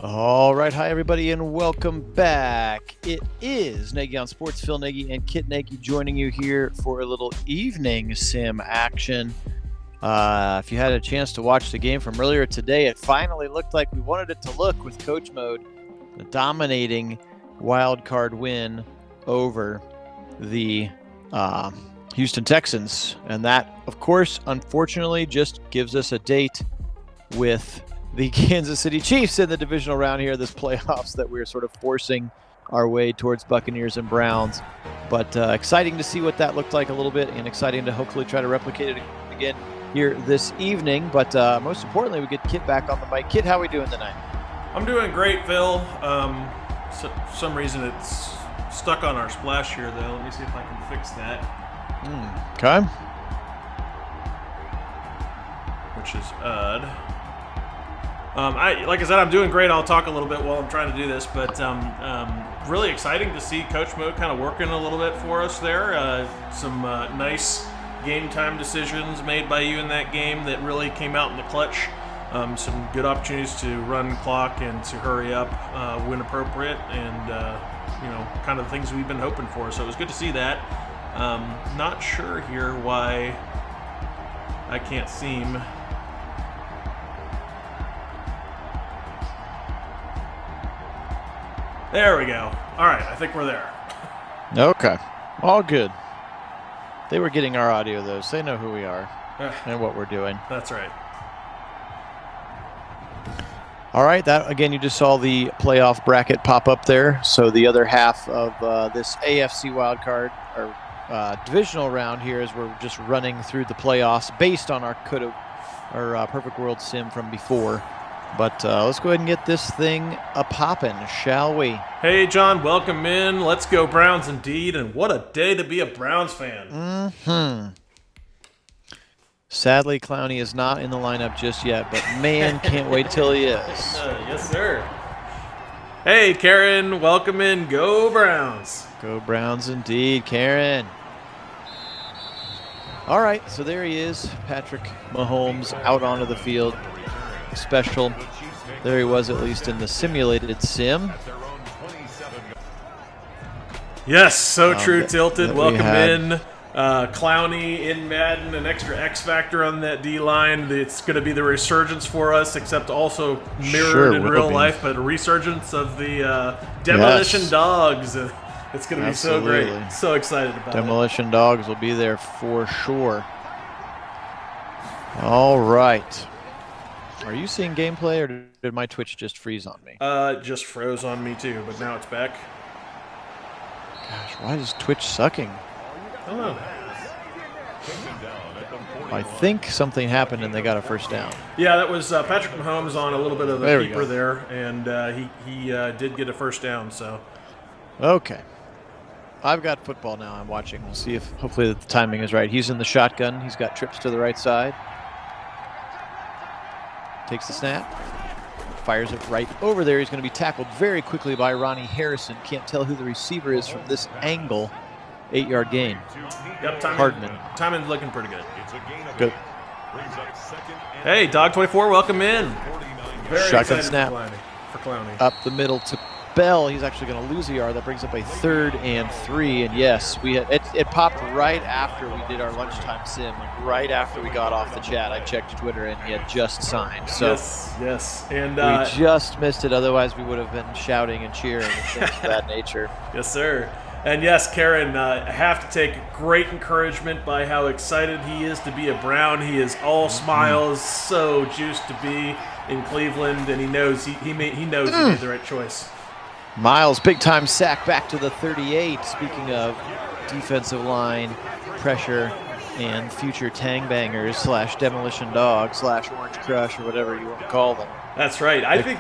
All right, hi everybody, and welcome back. It is Nagy on Sports. Phil Nagy and Kit Nagy joining you here for a little evening sim action. If you had a chance to watch the game from earlier today, it finally looked like we wanted it to look with Coach Mode, a dominating wild card win over the Houston Texans, and that, of course, unfortunately, just gives us a date with the Kansas City Chiefs in the divisional round here, this playoffs that we're sort of forcing our way towards Buccaneers and Browns. But exciting to see what that looked like a little bit, and exciting to hopefully try to replicate it again here this evening. But most importantly, we get Kit back on the mic. Kit, how are we doing tonight? I'm doing great, Phil. For some reason it's stuck on our splash here, though. Let me see if I can fix that. Okay. Which is odd. Like I said, I'm doing great. I'll talk a little bit while I'm trying to do this, but really exciting to see Coach Mo kind of working a little bit for us there. Some nice game time decisions made by you in that game that really came out in the clutch. Some good opportunities to run clock and to hurry up when appropriate, and kind of the things we've been hoping for. So it was good to see that. Not sure here why I can't seem. There we go. All right, I think we're there. Okay. All good. They were getting our audio, though, so they know who we are and what we're doing. That's right. All right, that again, you just saw the playoff bracket pop up there. So the other half of this AFC wildcard or divisional round here is we're just running through the playoffs based on our perfect world sim from before. But let's go ahead and get this thing a-poppin', shall we? Hey, John, welcome in. Let's go Browns indeed, and what a day to be a Browns fan. Sadly, Clowney is not in the lineup just yet, but man, can't wait till he is. Yes, sir. Hey, Karen, welcome in. Go Browns. Go Browns indeed, Karen. All right, so there he is, Patrick Mahomes out onto the field. Special. There he was, at least in the simulated sim. Yes, so true, Tilted. Welcome in. Clowney in Madden, an extra X factor on that D-line. It's going to be the resurgence for us, except also mirrored in real life, but a resurgence of the Demolition Dogs. It's going to be so great. So excited about it. Demolition Dogs will be there for sure. All right. Are you seeing gameplay, or did my Twitch just freeze on me? Just froze on me too, but now it's back. Gosh, why is Twitch sucking? I don't know. I think something happened and they got a first down. Yeah, that was Patrick Mahomes on a little bit of the keeper there, and he did get a first down. So. Okay. I've got football now. I'm watching. We'll see if hopefully the timing is right. He's in the shotgun. He's got trips to the right side. Takes the snap, fires it right over there. He's going to be tackled very quickly by Ronnie Harrison. Can't tell who the receiver is from this angle. 8-yard gain. Yep, timing's looking pretty good. Good. Hey, Dog24, welcome in. Very shotgun snap for Clowney. Up the middle to Bell. He's actually going to lose a yard. That brings up a 3rd and 3. And yes, we had it popped right after we did our lunchtime sim, like right after we got off the chat. I checked Twitter and he had just signed. So yes, and we just missed it. Otherwise, we would have been shouting and cheering and things of that nature. Yes, sir. And yes, Karen, I have to take great encouragement by how excited he is to be a Brown. He is all smiles, so juiced to be in Cleveland, and he knows he made the right choice. Miles, big-time sack back to the 38. Speaking of defensive line pressure and future tang bangers / demolition dog / orange crush or whatever you want to call them. That's right. I think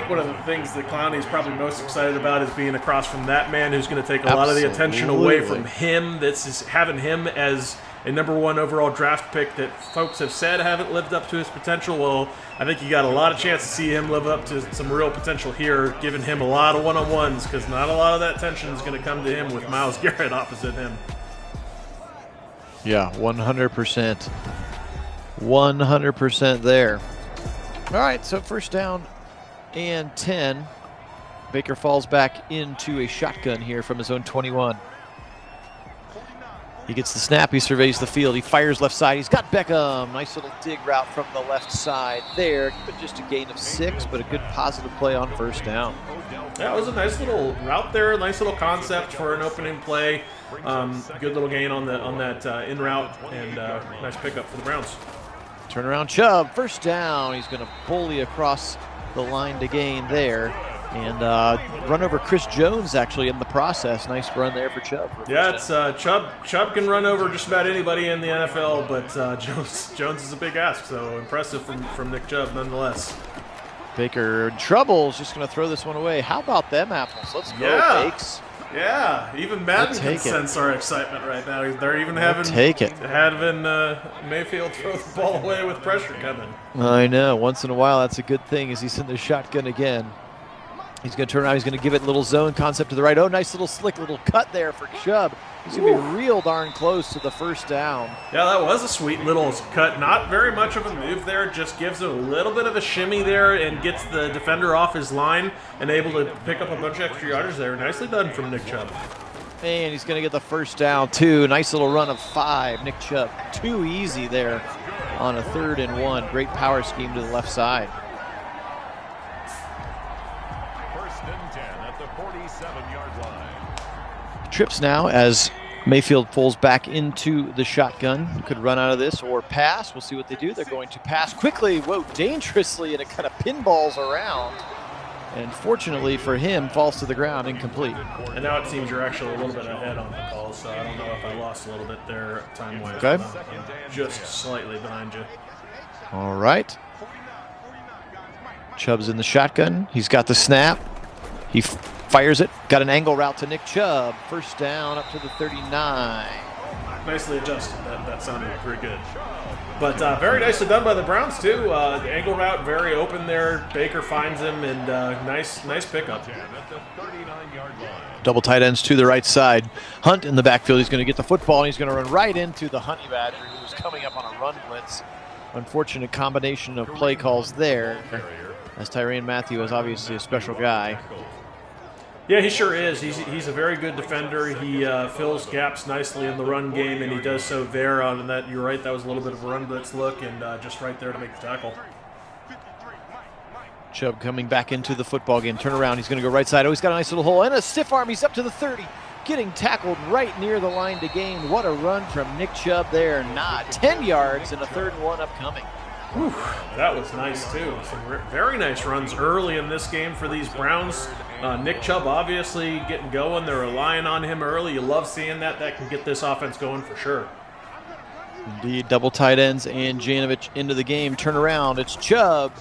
one of the things that Clowney is probably most excited about is being across from that man who's going to take a lot of the attention away from him. That's just having him as a #1 overall draft pick that folks have said haven't lived up to his potential. Well, I think you got a lot of chance to see him live up to some real potential here, giving him a lot of one-on-ones, because not a lot of that attention is going to come to him with Myles Garrett opposite him. Yeah, 100%. 100% there. All right, so first down and 10. Baker falls back into a shotgun here from his own 21. He gets the snap, he surveys the field, he fires left side, he's got Beckham. Nice little dig route from the left side there, but just a gain of 6, but a good positive play on first down. Yeah, it was a nice little route there, nice little concept for an opening play. Good little gain on that in route, and nice pickup for the Browns. Turnaround Chubb, first down. He's going to bully across the line to gain there. And run over Chris Jones actually in the process. Nice run there for Chubb. Yeah, it's Chubb can run over just about anybody in the NFL, but Jones is a big ask, so impressive from Nick Chubb nonetheless. Baker in trouble, is just going to throw this one away. How about them apples? Let's go, Bakes. Yeah, even Madden can sense our excitement right now. They're even having Mayfield throw the ball away with pressure coming. I know. Once in a while, that's a good thing as he's in the shotgun again. He's going to turn around. He's going to give it a little zone concept to the right. Oh, nice little slick little cut there for Chubb. He's going to be real darn close to the first down. Yeah, that was a sweet little cut. Not very much of a move there. Just gives him a little bit of a shimmy there and gets the defender off his line and able to pick up a bunch of extra yardage there. Nicely done from Nick Chubb. And he's going to get the first down, too. Nice little run of 5. Nick Chubb, too easy there on a 3rd and 1. Great power scheme to the left side. Trips now as Mayfield pulls back into the shotgun. Could run out of this or pass. We'll see what they do. They're going to pass quickly, dangerously, and it kind of pinballs around. And fortunately for him, falls to the ground, incomplete. And now it seems you're actually a little bit ahead on the call, so I don't know if I lost a little bit there time-wise. Okay. I'm just slightly behind you. All right. Chubb's in the shotgun. He's got the snap. He fires it. Got an angle route to Nick Chubb. First down up to the 39. Nicely adjusted. That sounded pretty good. But very nicely done by the Browns, too. The angle route very open there. Baker finds him, and nice pickup. Double tight ends to the right side. Hunt in the backfield. He's going to get the football, and he's going to run right into the Honey Badger, who was coming up on a run blitz. Unfortunate combination of play calls there, as Tyrann Mathieu is obviously a special guy. Yeah, he sure is. He's a very good defender. He fills gaps nicely in the run game, and he does so there on that. You're right, that was a little bit of a run blitz look, and just right there to make the tackle. Chubb coming back into the football game. Turn around, he's going to go right side. Oh, he's got a nice little hole and a stiff arm. He's up to the 30, getting tackled right near the line to gain. What a run from Nick Chubb there. Not 10 yards and a 3rd and 1 upcoming. Whew, that was nice, too. Some very nice runs early in this game for these Browns. Nick Chubb obviously getting going. They're relying on him early. You love seeing that. That can get this offense going for sure. Indeed, double tight ends and Janovich into the game. Turn around, it's Chubb.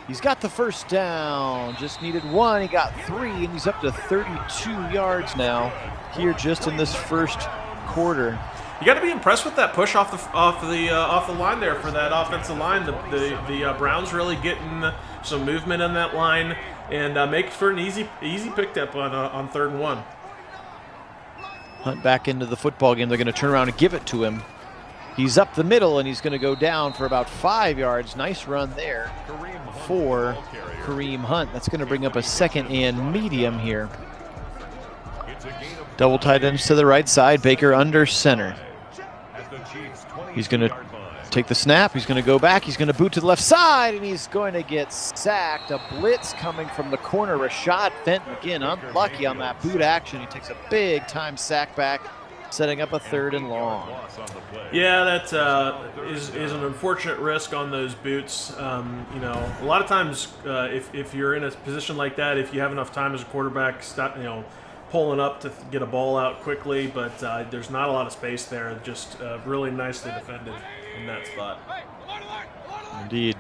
He's got the first down. Just needed 1. He got 3, and he's up to 32 yards now here just in this first quarter. You got to be impressed with that push off the line there for that offensive line. The Browns really getting some movement in that line and make for an easy pick-up on 3rd and 1. Hunt back into the football game. They're going to turn around and give it to him. He's up the middle, and he's going to go down for about 5 yards. Nice run there for Kareem Hunt. That's going to bring up a 2nd and medium here. Double tight ends to the right side. Baker under center. He's going to take the snap. He's going to go back. He's going to boot to the left side, and he's going to get sacked. A blitz coming from the corner. Rashad Fenton, again, unlucky on that boot action. He takes a big-time sack back, setting up a 3rd and long. Yeah, that is an unfortunate risk on those boots. A lot of times if you're in a position like that, if you have enough time as a quarterback, stop, pulling up to get a ball out quickly, but there's not a lot of space there. Just really nicely defended in that spot. Indeed.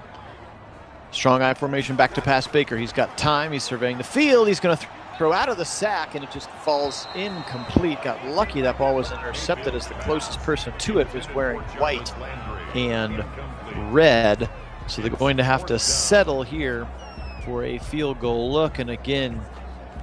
Strong eye formation back to pass Baker. He's got time. He's surveying the field. He's going to throw out of the sack, and it just falls incomplete. Got lucky that ball was intercepted as the closest person to it was wearing white and red. So they're going to have to settle here for a field goal look. And again,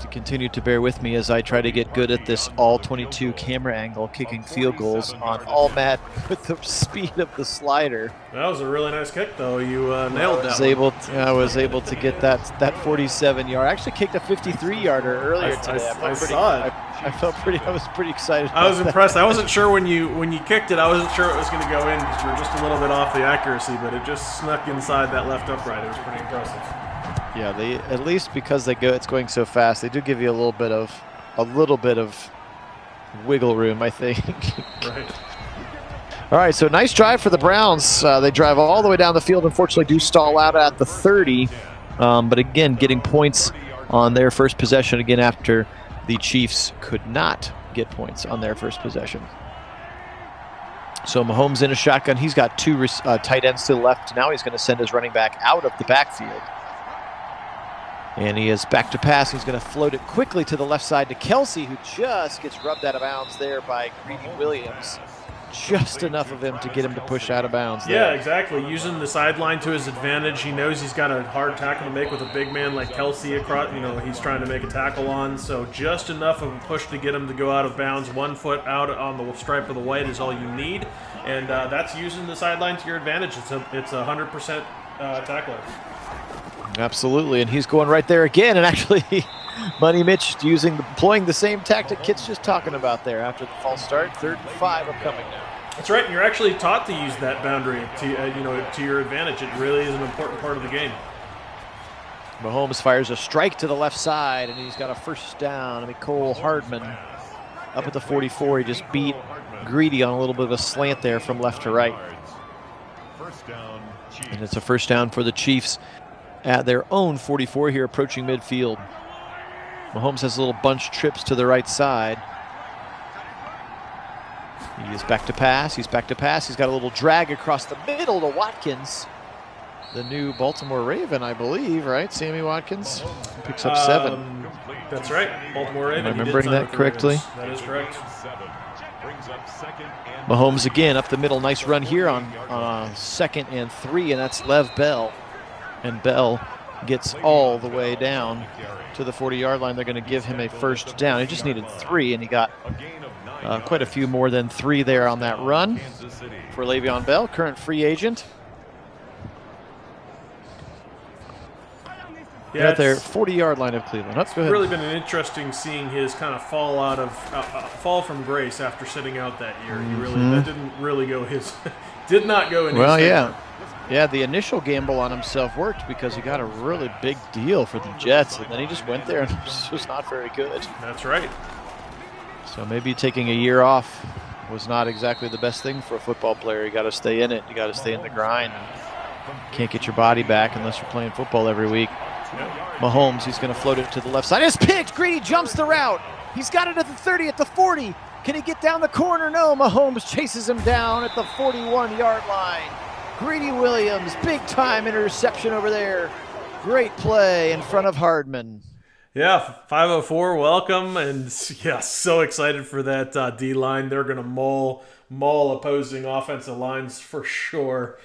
to continue to bear with me as I try to get good at this all 22 camera angle, kicking field goals on all Madden with the speed of the slider. That was a really nice kick, though. You nailed that one. I was able to get that 47-yard. I actually kicked a 53-yarder earlier today. I saw it. I was pretty excited. I was impressed. I wasn't sure when you kicked it. I wasn't sure it was going to go in because we were just a little bit off the accuracy, but it just snuck inside that left upright. It was pretty impressive. Yeah, they at least because it's going so fast, they do give you a little bit of wiggle room, I think. Right. All right, so nice drive for the Browns. They drive all the way down the field. Unfortunately, do stall out at the 30, but again, getting points on their first possession again after the Chiefs could not get points on their first possession. So Mahomes in a shotgun. He's got two tight ends to the left. Now he's going to send his running back out of the backfield. And he is back to pass. He's going to float it quickly to the left side to Kelsey, who just gets rubbed out of bounds there by Greedy Williams. Just enough of him to get him to push out of bounds there. Yeah, exactly. Using the sideline to his advantage. He knows he's got a hard tackle to make with a big man like Kelsey across. He's trying to make a tackle on. So just enough of a push to get him to go out of bounds. 1 foot out on the stripe of the white is all you need. And that's using the sideline to your advantage. It's a 100% tackler. Absolutely, and he's going right there again. And actually, Money Mitch employing the same tactic Kit's just talking about there after the false start. 3rd and 5 upcoming now. That's right, and you're actually taught to use that boundary to your advantage. It really is an important part of the game. Mahomes fires a strike to the left side, and he's got a first down. Cole Hardman up at the 44. He just beat Greedy on a little bit of a slant there from left to right. And it's a first down for the Chiefs at their own 44 here, approaching midfield. Mahomes has little bunch trips to the right side. He is back to pass. He's back to pass. He's got a little drag across the middle to Watkins, the new Baltimore Raven, I believe, right? Sammy Watkins picks up 7. That's right, Baltimore Raven. Am I remembering that correctly? That is correct. Mahomes again up the middle. Nice run here on 2nd and 3, and that's Lev Bell. And Bell gets all the way down to the 40-yard line. They're going to give him a first down. He just needed 3, and he got quite a few more than 3 there on that run for Le'Veon Bell, current free agent. Yeah, at their 40-yard line of Cleveland. It's really been an interesting seeing his kind of fall from grace after sitting out that year. That didn't really go did not go in his favor. Yeah, the initial gamble on himself worked because he got a really big deal for the Jets, and then he just went there and was not very good. That's right. So maybe taking a year off was not exactly the best thing for a football player. You got to stay in it. You got to stay in the grind. You can't get your body back unless you're playing football every week. Mahomes, he's going to float it to the left side. It's picked. Greedy jumps the route. He's got it at the 30, at the 40. Can he get down the corner? No. Mahomes chases him down at the 41-yard line. Greedy Williams, big-time interception over there. Great play in front of Hardman. Yeah, 504, welcome. And, yeah, so excited for that D-line. They're going to maul opposing offensive lines for sure.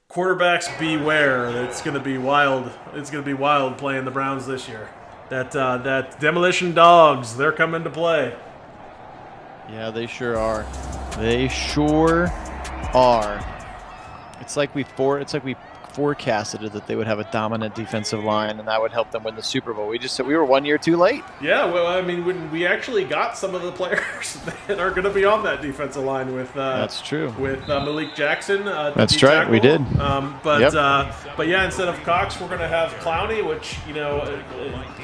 Quarterbacks beware. It's going to be wild. It's going to be wild playing the Browns this year. That demolition dogs, they're coming to play. Yeah, they sure are. They sure are. It's like we forecasted that they would have a dominant defensive line, and that would help them win the Super Bowl. We just said we were 1 year too late. Yeah, well, I mean, when we actually got some of the players that are going to be on that defensive line with that's true, with Malik Jackson. That's right, we did. But yeah, instead of Cox, we're going to have Clowney, which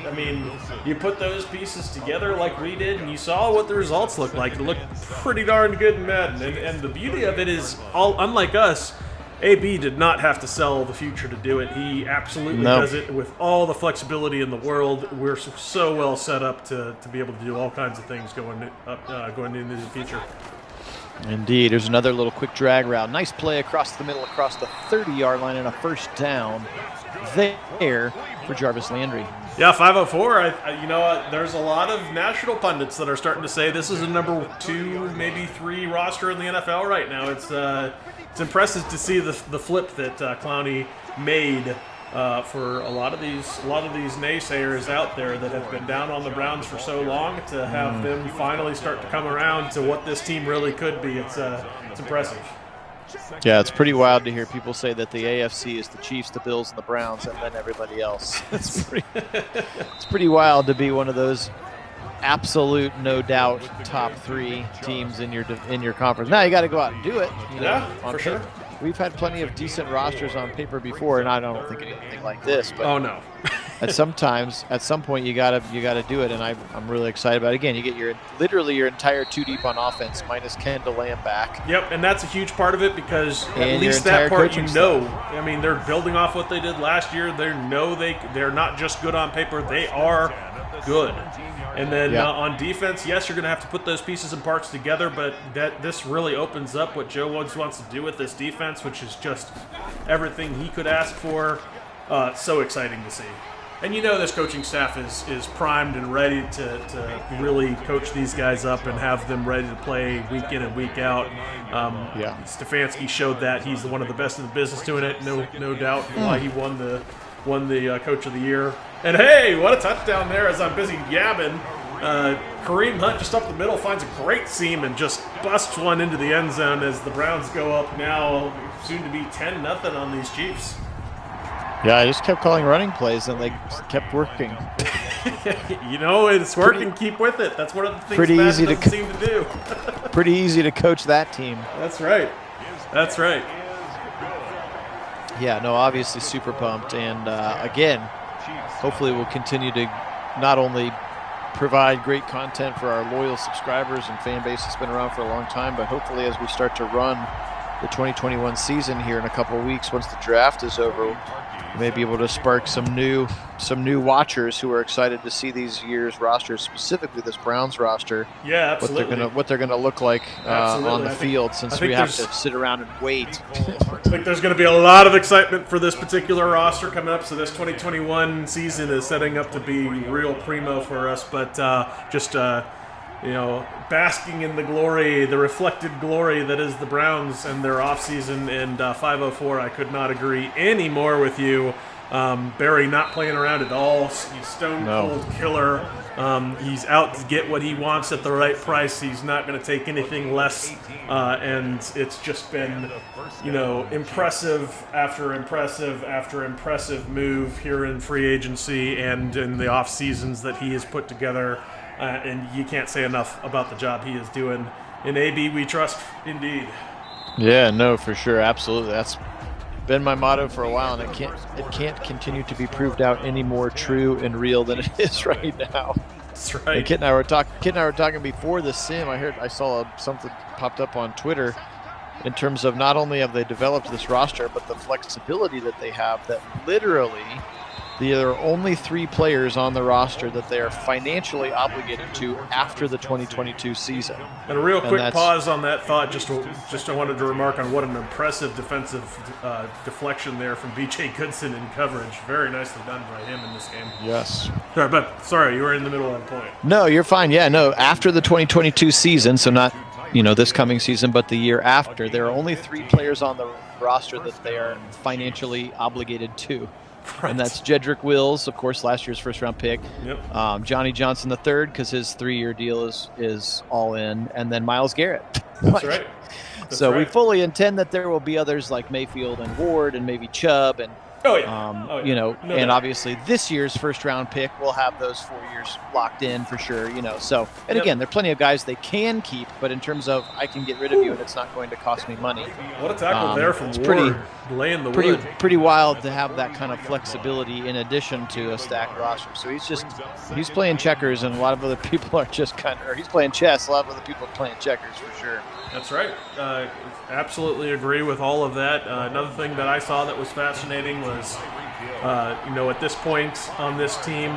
I mean, you put those pieces together like we did, and you saw what the results looked like. It looked pretty darn good in Madden, and the beauty of it is, unlike us, AB did not have to sell the future to do it. He absolutely does it with all the flexibility in the world. We're so well set up to be able to do all kinds of things going into the future. Indeed. There's another little quick drag route. Nice play across the middle, across the 30-yard line, and a first down there for Jarvis Landry. Yeah, 504. There's a lot of national pundits that are starting to say this is a number 2, maybe 3 roster in the NFL right now. It's impressive to see the flip that Clowney made for a lot of these naysayers out there that have been down on the Browns for so long, to have them finally start to come around to what this team really could be. It's impressive. Yeah, it's pretty wild to hear people say that the AFC is the Chiefs, the Bills, and the Browns, and then everybody else. It's pretty wild to be one of those absolute, no doubt, top 3 teams in your conference. Now you got to go out and do it. For sure. We've had plenty of decent rosters on paper before, and I don't think anything like this. But oh no. at some point, you gotta do it, and I'm really excited about it. Again, you get literally your entire 2 deep on offense minus Kendall Lamb back. Yep, and that's a huge part of it, because and at least that part I mean, they're building off what they did last year. They're not just good on paper; they are good. And then on defense, yes, you're going to have to put those pieces and parts together, but this really opens up what Joe Woods wants to do with this defense, which is just everything he could ask for. So exciting to see. And this coaching staff is primed and ready to really coach these guys up and have them ready to play week in and week out. Stefanski showed that he's one of the best in the business doing it. No doubt why he won the Coach of the Year. And hey, what a touchdown there as I'm busy yabbing. Kareem Hunt just up the middle finds a great seam and just busts one into the end zone as the Browns go up now, soon to be 10-0 on these Chiefs. Yeah, I just kept calling running plays and they kept working. It's working. Keep with it. That's one of the things pretty Madden easy doesn't seem to do. Pretty easy to coach that team. That's right. Yeah, no, obviously super pumped. And again, hopefully we'll continue to not only provide great content for our loyal subscribers and fan base that's been around for a long time, but hopefully as we start to run the 2021 season here in a couple of weeks, once the draft is over, we may be able to spark some new watchers who are excited to see these years rosters, specifically this Browns roster. Yeah, absolutely. What they're gonna look like on the field, since we have to sit around and wait. I think there's going to be a lot of excitement for this particular roster coming up. So this 2021 season is setting up to be real primo for us. But basking in the glory, the reflected glory that is the Browns and their offseason. And 504, I could not agree any more with you. Barry not playing around at all. He's stone cold killer. He's out to get what he wants at the right price. He's not going to take anything less. And it's just been, impressive after impressive after impressive move here in free agency and in the off seasons that he has put together. And you can't say enough about the job he is doing. In AB, we trust, indeed. Yeah, no, for sure, absolutely. That's been my motto for a while, and it can't continue to be proved out any more true and real than it is right now. That's right. And Kit and I were talking before the sim. I saw something popped up on Twitter in terms of not only have they developed this roster, but the flexibility that they have. That literally there are only 3 players on the roster that they are financially obligated to after the 2022 season. And a real quick pause on that thought. Just I wanted to remark on what an impressive defensive deflection there from B.J. Goodson in coverage. Very nicely done by him in this game. Yes. Sorry, you were in the middle of the point. No, you're fine. Yeah, no, after the 2022 season, so not this coming season, but the year after, there are only 3 players on the roster that they are financially obligated to. Right. And that's Jedrick Wills, of course, last year's first-round pick. Yep. Johnny Johnson III, because his 3-year deal is all in, and then Myles Garrett. That's right. We fully intend that there will be others like Mayfield and Ward and maybe Chubb and and obviously this year's first-round pick will have those 4 years locked in for sure. Again, there are plenty of guys they can keep, but in terms of I can get rid of you and it's not going to cost me money. What a tackle there from Ward, laying the wood. Pretty wild to have that kind of flexibility in addition to a stacked roster. So he's playing checkers, and a lot of other people are just he's playing chess. A lot of other people are playing checkers for sure. That's right. Absolutely agree with all of that. Another thing that I saw that was fascinating was, at this point on this team,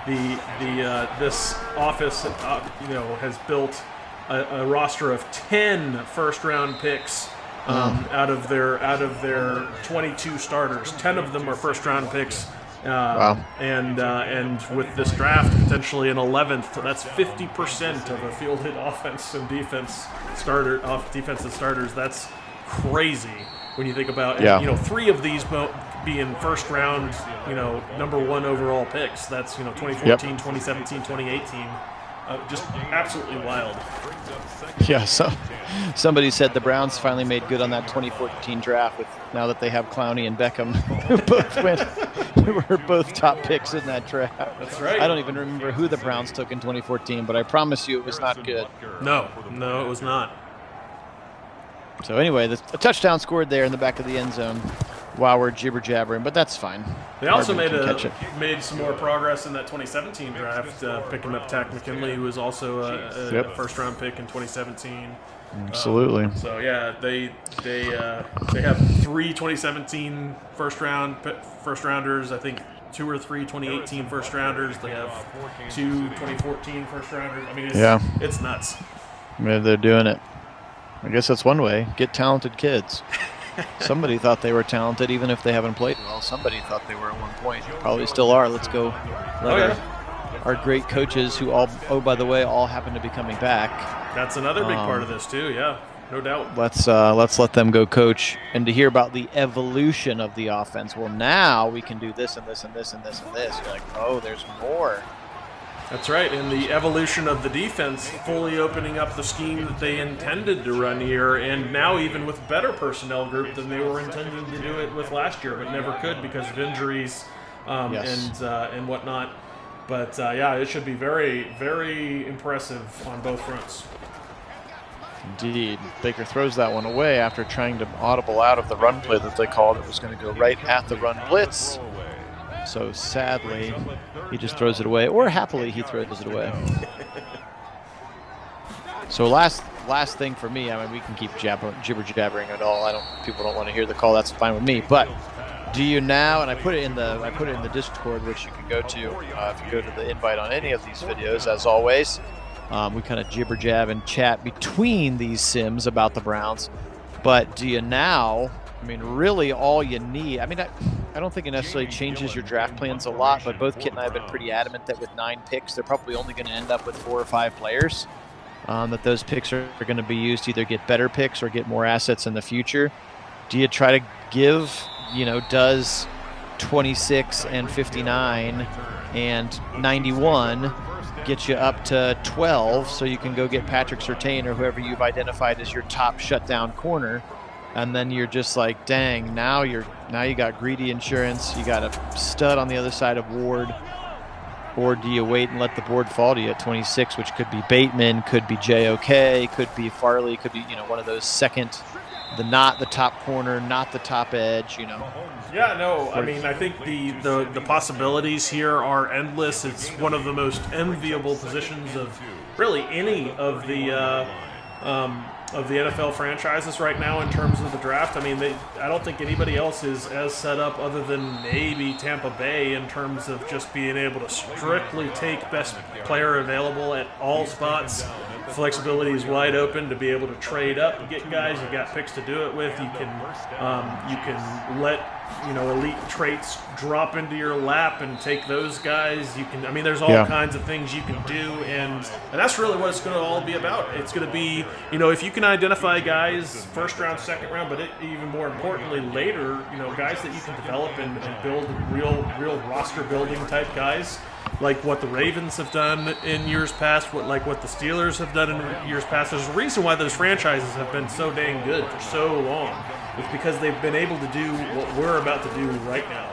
this office, has built a roster of 10 first-round picks out of their 22 starters. 10 of them are first-round picks. Wow. And with this draft potentially an 11th, that's 50% of a fielded offense and defensive starters. That's crazy. when you think about, Yeah. you know, 3 of these being first round, you know, #1 overall picks. That's, you know, 2014, 2017, 2018. Just absolutely wild. Yeah, so somebody said the Browns finally made good on that 2014 draft now that they have Clowney and Beckham, who were both top picks in that draft. That's right. I don't even remember who the Browns took in 2014, but I promise you it was not good. No, it was not. So anyway, a touchdown scored there in the back of the end zone while we're jibber-jabbering, but that's fine. They also made some more progress in that 2017 draft, picking up Tack McKinley, who was also a first-round pick in 2017. Absolutely. So yeah, they have 3 2017 first-rounders. I think 2 or 3 2018 first-rounders. They have 2 2014 first-rounders. I mean, it's nuts. Maybe they're doing it. I guess that's one way. Get talented kids. Somebody thought they were talented, even if they haven't played well. Somebody thought they were at one point. Probably still are. Let's go. Our great coaches, who by the way, all happen to be coming back. That's another big part of this too. Yeah, no doubt. Let's let them go coach, and to hear about the evolution of the offense. Well, now we can do this and this and this and this and this. You're like, oh, there's more. That's right, and the evolution of the defense fully opening up the scheme that they intended to run here, and now even with better personnel group than they were intending to do it with last year, but never could because of injuries and whatnot. But yeah, it should be very, very impressive on both fronts. Indeed. Baker throws that one away after trying to audible out of the run play that they called. It was going to go right at the run blitz. So sadly, he just throws it away, or happily he throws it away. So last thing for me, I mean, we can keep jibber-jabbering at all. People don't want to hear the call. That's fine with me. But do you now? And I put it in the Discord, which you can go to if you go to the invite on any of these videos. As always, we kind of jibber-jab and chat between these sims about the Browns. But do you now? I mean, really, all you need. I mean, I don't think it necessarily changes your draft plans a lot, but both Kit and I have been pretty adamant that with 9 picks, they're probably only going to end up with 4 or 5 players. That those picks are going to be used to either get better picks or get more assets in the future. Do you try to give, does 26 and 59 and 91 get you up to 12 so you can go get Patrick Surtain or whoever you've identified as your top shutdown corner? And then you're just like, dang, now you got greedy insurance, you got a stud on the other side of Ward, or do you wait and let the board fall to you at 26, which could be Bateman, could be JOK, could be Farley, could be one of those second, not the top corner, not the top edge, Yeah, no, I mean, I think the possibilities here are endless. It's one of the most enviable positions of really any of the NFL franchises right now in terms of the draft. I mean, I don't think anybody else is as set up other than maybe Tampa Bay in terms of just being able to strictly take best player available at all spots. Flexibility is wide open to be able to trade up and get guys. You got picks to do it with. You can let elite traits drop into your lap and take those guys. There's all kinds of things you can do, and that's really what it's going to all be about. It's going to be, if you can identify guys first round, second round, but even more importantly later, guys that you can develop and build real roster building type guys, like what the Ravens have done in years past, like what the Steelers have done in years past. There's a reason why those franchises have been so dang good for so long. It's because they've been able to do what we're about to do right now.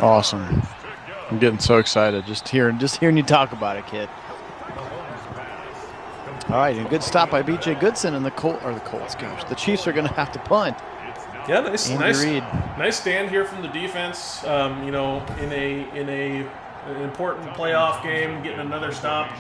Awesome. I'm getting so excited just hearing you talk about it, kid. All right, a good stop by B.J. Goodson and the Colts. Gosh, the Chiefs are going to have to punt. Yeah, nice stand here from the defense. In a important playoff game, getting another stop,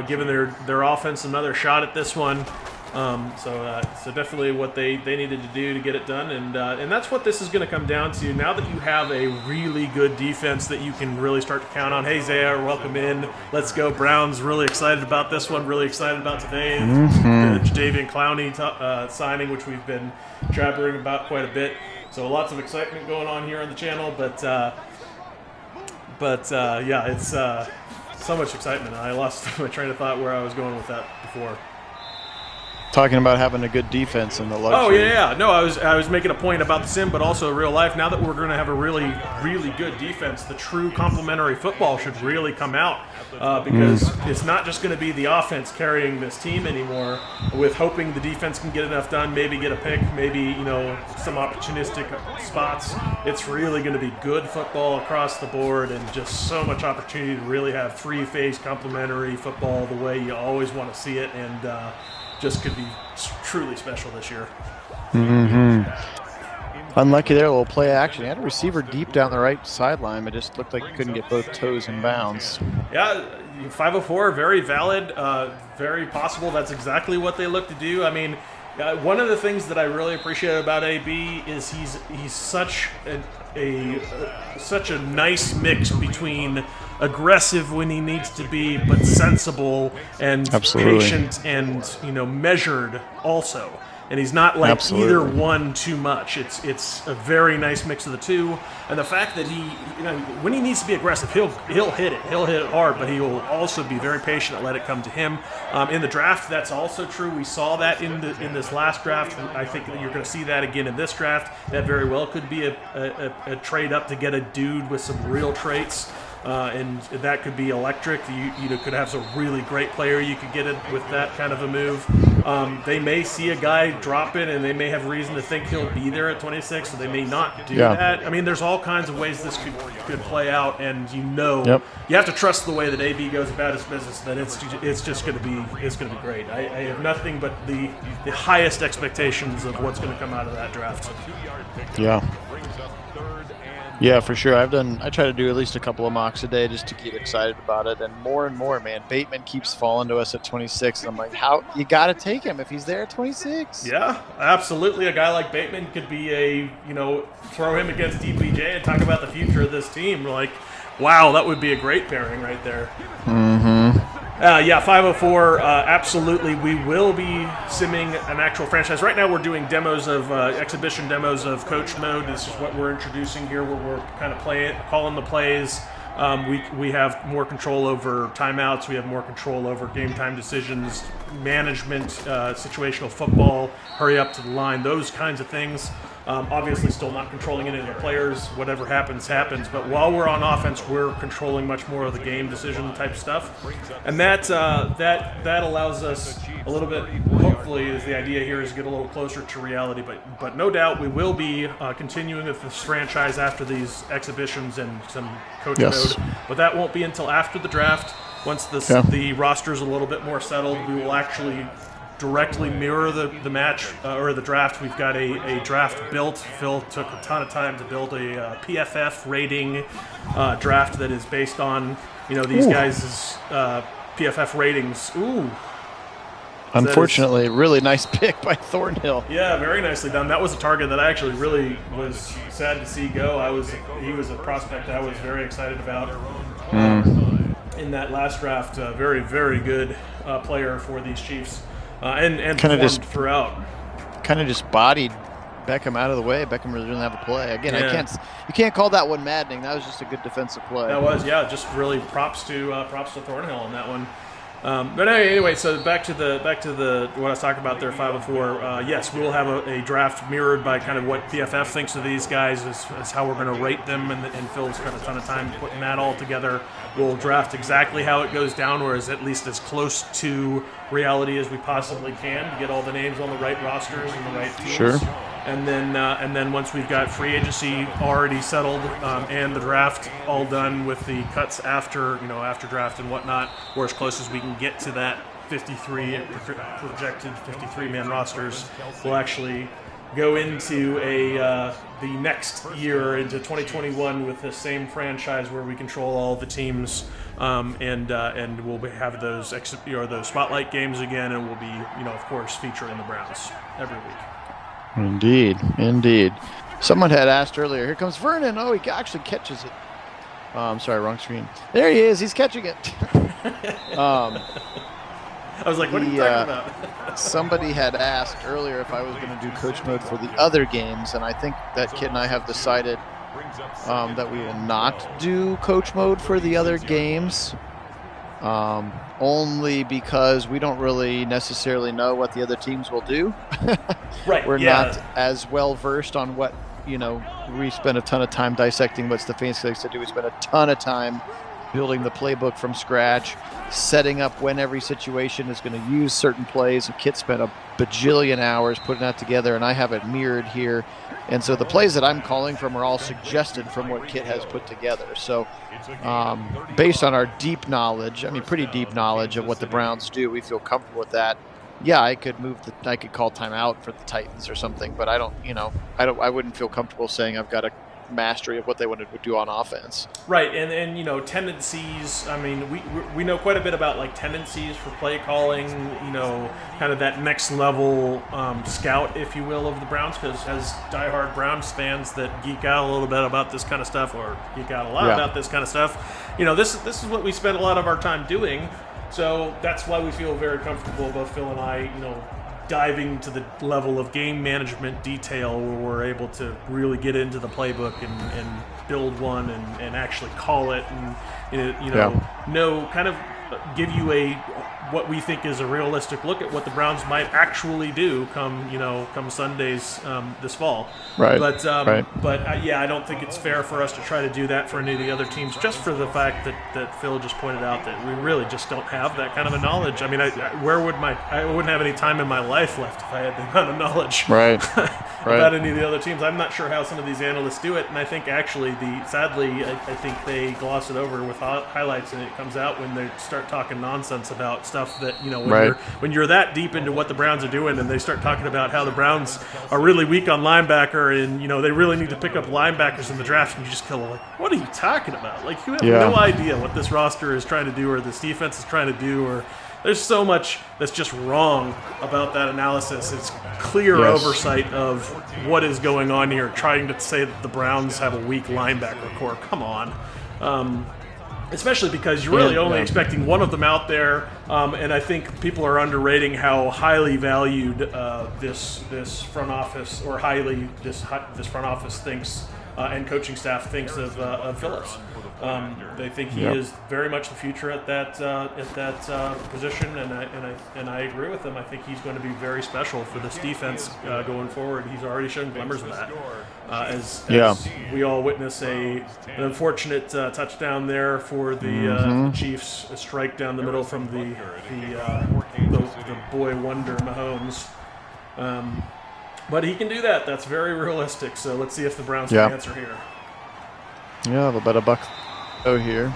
giving their offense another shot at this one. So definitely what they needed to do to get it done, and that's what this is going to come down to. Now that you have a really good defense that you can really start to count on. Hey, Zaire, welcome in. Let's go Browns. Really excited about this one. Really excited about today. The Jadeveon Clowney signing, which we've been jabbering about quite a bit. So lots of excitement going on here on the channel, but yeah, it's so much excitement. I lost my train of thought where I was going with that before. Talking about having a good defense and the luxury. Oh yeah. No, I was making a point about the sim, but also real life. Now that we're going to have a really, really good defense, the true complementary football should really come out because it's not just going to be the offense carrying this team anymore. With hoping the defense can get enough done, maybe get a pick, maybe some opportunistic spots. It's really going to be good football across the board, and just so much opportunity to really have three-phase complementary football the way you always want to see it, and just could be truly special this year. Unlucky there, a little play action. He had a receiver deep down the right sideline, but just looked like he couldn't get both toes in bounds. Yeah, 504, very valid, very possible. That's exactly what they look to do. I mean, one of the things that I really appreciate about AB is he's such a nice mix between aggressive when he needs to be, but sensible and patient and measured also. And he's not like either one too much. It's a very nice mix of the two. And the fact that he, when he needs to be aggressive, he'll hit it. He'll hit it hard, but he will also be very patient and let it come to him. In the draft, that's also true. We saw that in this last draft. I think that you're going to see that again in this draft. That very well could be a trade up to get a dude with some real traits. And that could be electric. You could have some really great player you could get it with that kind of a move. They may see a guy drop it, and they may have reason to think he'll be there at 26, so they may not do that. I mean, there's all kinds of ways this could play out, and you have to trust the way that AB goes about his business. That it's just going to be great. I have nothing but the highest expectations of what's going to come out of that draft. Yeah, for sure. I try to do at least a couple of mocks a day just to keep excited about it. And more, man. Bateman keeps falling to us at 26. And I'm like, how you got to take him if he's there at 26? Yeah, absolutely. A guy like Bateman could be throw him against DPJ and talk about the future of this team. Like, wow, that would be a great pairing right there. 504, absolutely. We will be simming an actual franchise. Right now we're doing demos of, exhibition demos of Coach Mode. This is what we're introducing here, where we're kind of calling the plays. We have more control over timeouts. We have more control over game time decisions, management, situational football, hurry up to the line, those kinds of things. Obviously still not controlling any of the players. Whatever happens. But while we're on offense, we're controlling much more of the game decision type stuff. And that allows us a little bit, hopefully, is the idea here, is get a little closer to reality. But no doubt we will be continuing with this franchise after these exhibitions and some coach mode. But that won't be until after the draft. Once the roster's a little bit more settled, we will actually directly mirror the match or the draft. We've got a draft built. Phil took a ton of time to build a PFF rating draft that is based on these guys' PFF ratings. Unfortunately, really nice pick by Thornhill. Yeah, very nicely done. That was a target that I actually really was sad to see go. He was a prospect I was very excited about in that last draft. Very, very good player for these Chiefs. And kind of just throughout. Kind of just bodied Beckham out of the way. Beckham really didn't have a play. Again, you can't call that one maddening. That was just a good defensive play. That was, just really props to Thornhill on that one. But anyway, so back to the what I was talking about there, 504. Yes, we will have a draft mirrored by kind of what PFF thinks of these guys, is how we're going to rate them, and Phil's spent a ton of time putting that all together. We'll draft exactly how it goes down, or is at least as close to reality as we possibly can to get all the names on the right rosters and the right teams. Sure. And then once we've got free agency already settled and the draft all done with the cuts after draft and whatnot, we're as close as we can get to that 53 projected 53-man rosters. We'll actually go into the next year, into 2021, with the same franchise where we control all the teams, and we'll have those those spotlight games again, and we'll be of course featuring the Browns every week. Indeed. Someone had asked earlier, here comes Vernon. Oh, he actually catches it. I'm sorry, wrong screen. There he is. He's catching it. I was like, what are you talking about? Somebody had asked earlier if I was going to do coach mode for the other games, and I think that Kit and I have decided that we will not do coach mode for the other games. only because we don't really necessarily know what the other teams will do. Right. We're not as well versed on what, we spend a ton of time dissecting what Stefanski likes to do. We spend a ton of time building the playbook from scratch, setting up when every situation is going to use certain plays. And Kit spent a bajillion hours putting that together, and I have it mirrored here. And so the plays that I'm calling from are all suggested from what Kit has put together. So based on our deep knowledge, pretty deep knowledge of what the Browns do, we feel comfortable with that. Yeah, I could call timeout for the Titans or something, but I wouldn't feel comfortable saying I've got a mastery of what they want to do on offense. Right, and tendencies. We know quite a bit about like tendencies for play calling. Kind of that next level scout, if you will, of the Browns. Because as diehard Browns fans that geek out a little bit about this kind of stuff, or geek out a lot about this kind of stuff, this is what we spend a lot of our time doing. So that's why we feel very comfortable, both Phil and I, diving to the level of game management detail where we're able to really get into the playbook and build one and actually call it and kind of give you what we think is a realistic look at what the Browns might actually do come Sundays this fall. Right. But I don't think it's fair for us to try to do that for any of the other teams, just for the fact that Phil just pointed out that we really just don't have that kind of a knowledge. I wouldn't have any time in my life left if I had that kind of knowledge. Right. About any of the other teams. I'm not sure how some of these analysts do it, and I think actually sadly I think they gloss it over with highlights, and it comes out when they start talking nonsense about stuff that when you're that deep into what the Browns are doing, and they start talking about how the Browns are really weak on linebacker, and they really need to pick up linebackers in the draft, and you just go like, what are you talking about? Like, you have no idea what this roster is trying to do, or this defense is trying to do, or there's so much that's just wrong about that analysis. It's clear oversight of what is going on here, trying to say that the Browns have a weak linebacker core. Come on. Especially because you're really only expecting one of them out there, and I think people are underrating how highly valued this front office, or this front office thinks and coaching staff thinks of Phillips. They think he is very much the future at that position, and I agree with them. I think he's going to be very special for this defense going forward. He's already shown glimmers of that. As we all witness an unfortunate touchdown there for the Chiefs, a strike down the middle from the boy wonder Mahomes. But he can do that. That's very realistic. So let's see if the Browns can answer here. Yeah, they'll bet a buck here.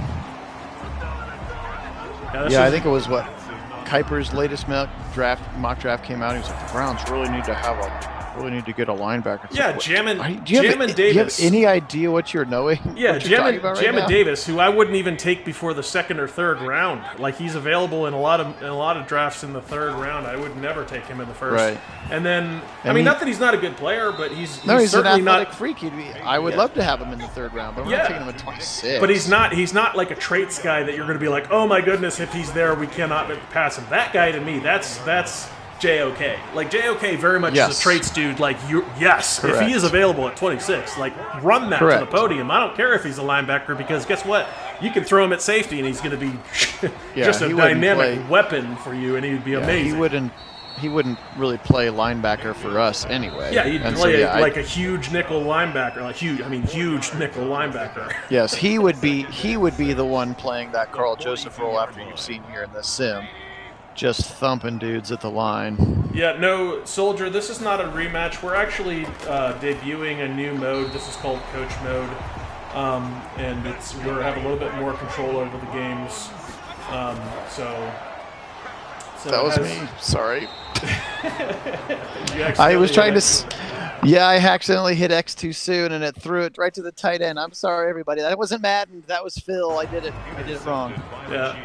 I think it was Kuiper's latest mock draft came out. He was like, the Browns really need to get a linebacker. It's like, Jamin Davis. Do you have any idea what you're knowing? Yeah, Jamin Davis, who I wouldn't even take before the second or third round. Like, he's available in a lot of drafts in the third round. I would never take him in the first. Right. And then, not that he's not a good player, but he's an certainly athletic not. Freak. I would love to have him in the third round, but we're not taking him at 26. But he's not like a traits guy that you're going to be like, oh my goodness, if he's there, we cannot pass him. That guy, to me, that's JOK. Like, JOK very much is a traits dude. Like, if he is available at 26, like, run that to the podium. I don't care if he's a linebacker, because guess what? You can throw him at safety, and he's going to be just a dynamic weapon for you, and he would be amazing. He wouldn't really play linebacker for us anyway. Yeah, he'd play like a huge nickel linebacker, huge nickel linebacker. Yes, he would be the one playing that Carl Joseph role after you've seen here in this sim. Just thumping dudes at the line. Yeah, no, Soldier, this is not a rematch. We're actually debuting a new mode. This is called Coach Mode. And we have a little bit more control over the games. So that was me. Sorry. I was trying to... Yeah, I accidentally hit X too soon, and it threw it right to the tight end. I'm sorry, everybody. That wasn't Madden. That was Phil. I did it wrong. Yeah.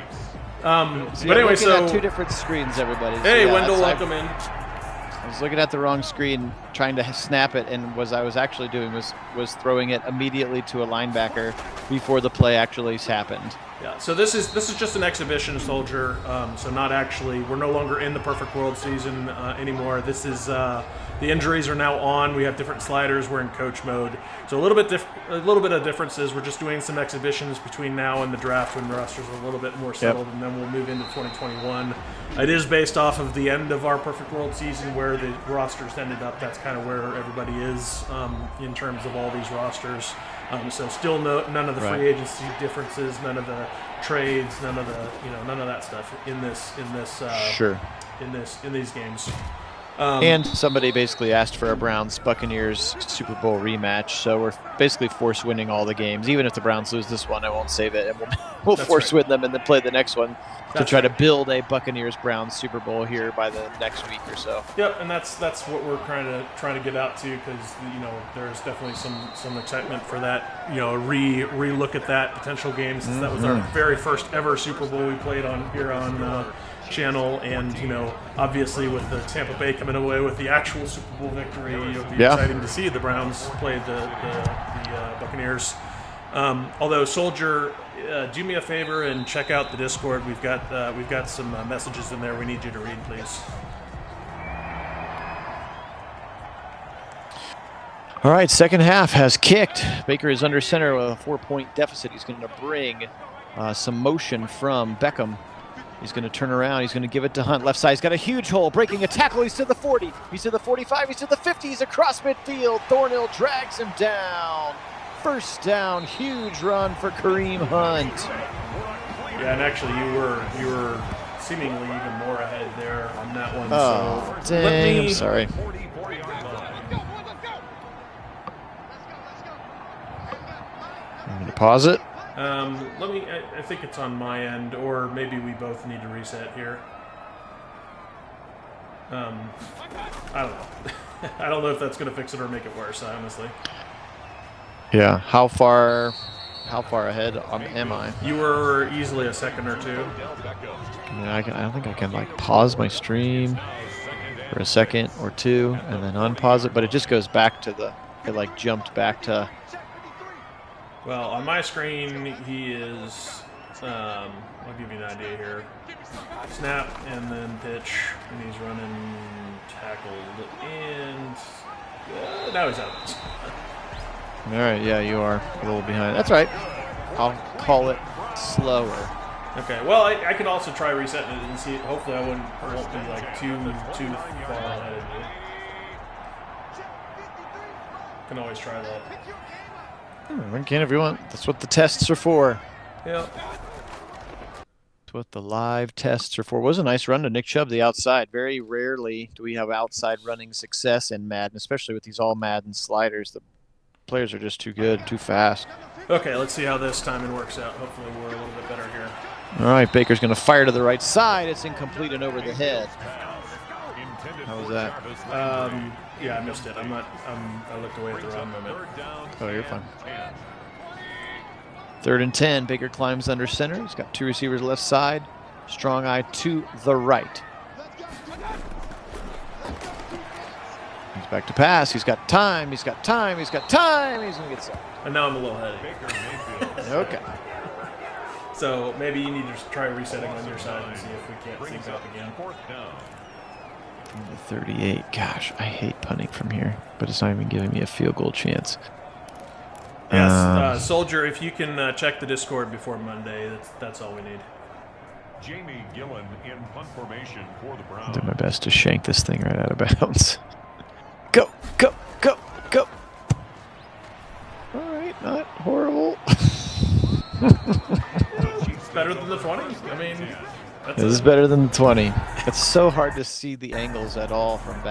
But anyway, at two different screens, everybody. Hey, Wendell, welcome in. I was looking at the wrong screen, trying to snap it, and what I was actually doing was throwing it immediately to a linebacker before the play actually happened. Yeah. So this is just an exhibition, Soldier. So not actually. We're no longer in the Perfect World season anymore. This is the injuries are now on. We have different sliders. We're in coach mode, so a little bit of differences. We're just doing some exhibitions between now and the draft when the rosters are a little bit more settled, and then we'll move into 2021. It is based off of the end of our Perfect World season where the rosters ended up. That's kind of where everybody is in terms of all these rosters. So still none of the free agency differences, none of the trades, none of that stuff in these games. And somebody basically asked for a Browns-Buccaneers Super Bowl rematch, so we're basically force winning all the games. Even if the Browns lose this one, I won't save it, and we'll force win them and then play the next one to try to build a Buccaneers-Browns Super Bowl here by the next week or so. Yep, and that's what we're trying to get out to, because there's definitely some excitement for that. Re-look at that potential game, since that was our very first ever Super Bowl we played on here on channel, and obviously with the Tampa Bay coming away with the actual Super Bowl victory, it'll be exciting to see the Browns play the Buccaneers. Although Soldier, do me a favor and check out the Discord. We've got some messages in there we need you to read, please. All right, second half has kicked. Baker is under center with a 4-point deficit. He's going to bring some motion from Beckham. He's going to turn around. He's going to give it to Hunt. Left side. He's got a huge hole. Breaking a tackle. He's to the 40. He's to the 45. He's to the 50. He's across midfield. Thornhill drags him down. First down. Huge run for Kareem Hunt. Yeah, and actually you were seemingly even more ahead there on that one. Oh, so dang. I'm sorry. I'm going to pause it. I think it's on my end, or maybe we both need to reset here. I don't know. I don't know if that's going to fix it or make it worse, honestly. Yeah. How far ahead am I? You were easily a second or two. I don't think I can pause my stream for a second or two and then unpause it, but it just goes back to it jumped back to. Well, on my screen, he is, I'll give you an idea here. Snap and then pitch, and he's running tackled, and now he's out. All right, yeah, you are a little behind. That's right. I'll call it slower. Okay, well, I could also try resetting it and see. Hopefully I won't be too far ahead of you. Can always try that. We can if you want. That's what the tests are for. Yeah. That's what the live tests are for. It was a nice run to Nick Chubb, the outside. Very rarely do we have outside running success in Madden, especially with these all Madden sliders. The players are just too good, too fast. Okay, let's see how this timing works out. Hopefully we're a little bit better here. All right, Baker's going to fire to the right side. It's incomplete and over the head. How was that? Yeah, I missed it. I looked away at the wrong moment. Oh, you're fine. 3rd and 10. Baker climbs under center. He's got 2 receivers left side. Strong eye to the right. He's back to pass. He's got time. He's got time. He's got time. He's going to get sacked. And now I'm a little heady. Okay. So maybe you need to try resetting on your side and see if we can't sync up again. 38. Gosh, I hate punting from here, but it's not even giving me a field goal chance. Yes, Soldier, if you can check the Discord before Monday, that's all we need. Jamie Gillen in punt formation for the Browns. I'll do my best to shank this thing right out of bounds. Go, go, go, go. All right, not horrible. It's better than the 20. I mean, this is better than the 20. It's so hard to see the angles at all from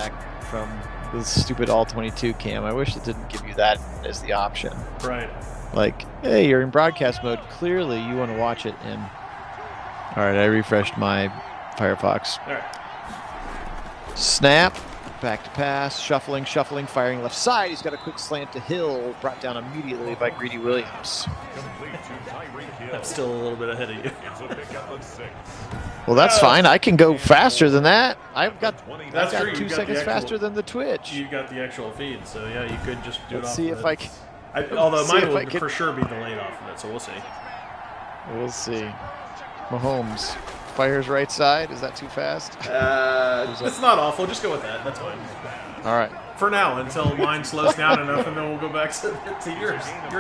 the stupid all-22 cam. I wish it didn't give you that as the option. Right. Hey, you're in broadcast mode. Clearly, you want to watch it in. All right, I refreshed my Firefox. All right. Snap. Back to pass. Shuffling, firing left side. He's got a quick slant to Hill. Brought down immediately by Greedy Williams. I'm still a little bit ahead of you. Well, that's fine. I can go faster than that. I've got 2 seconds actual, faster than the Twitch. You got the actual feed, so yeah, you could just do it off. Let's see if I can. Although mine will for sure be delayed off of it, so we'll see. We'll see. Mahomes fires right side. Is that too fast? It's not awful. Just go with that. That's fine. All right. For now, until mine slows down enough, and then we'll go back to your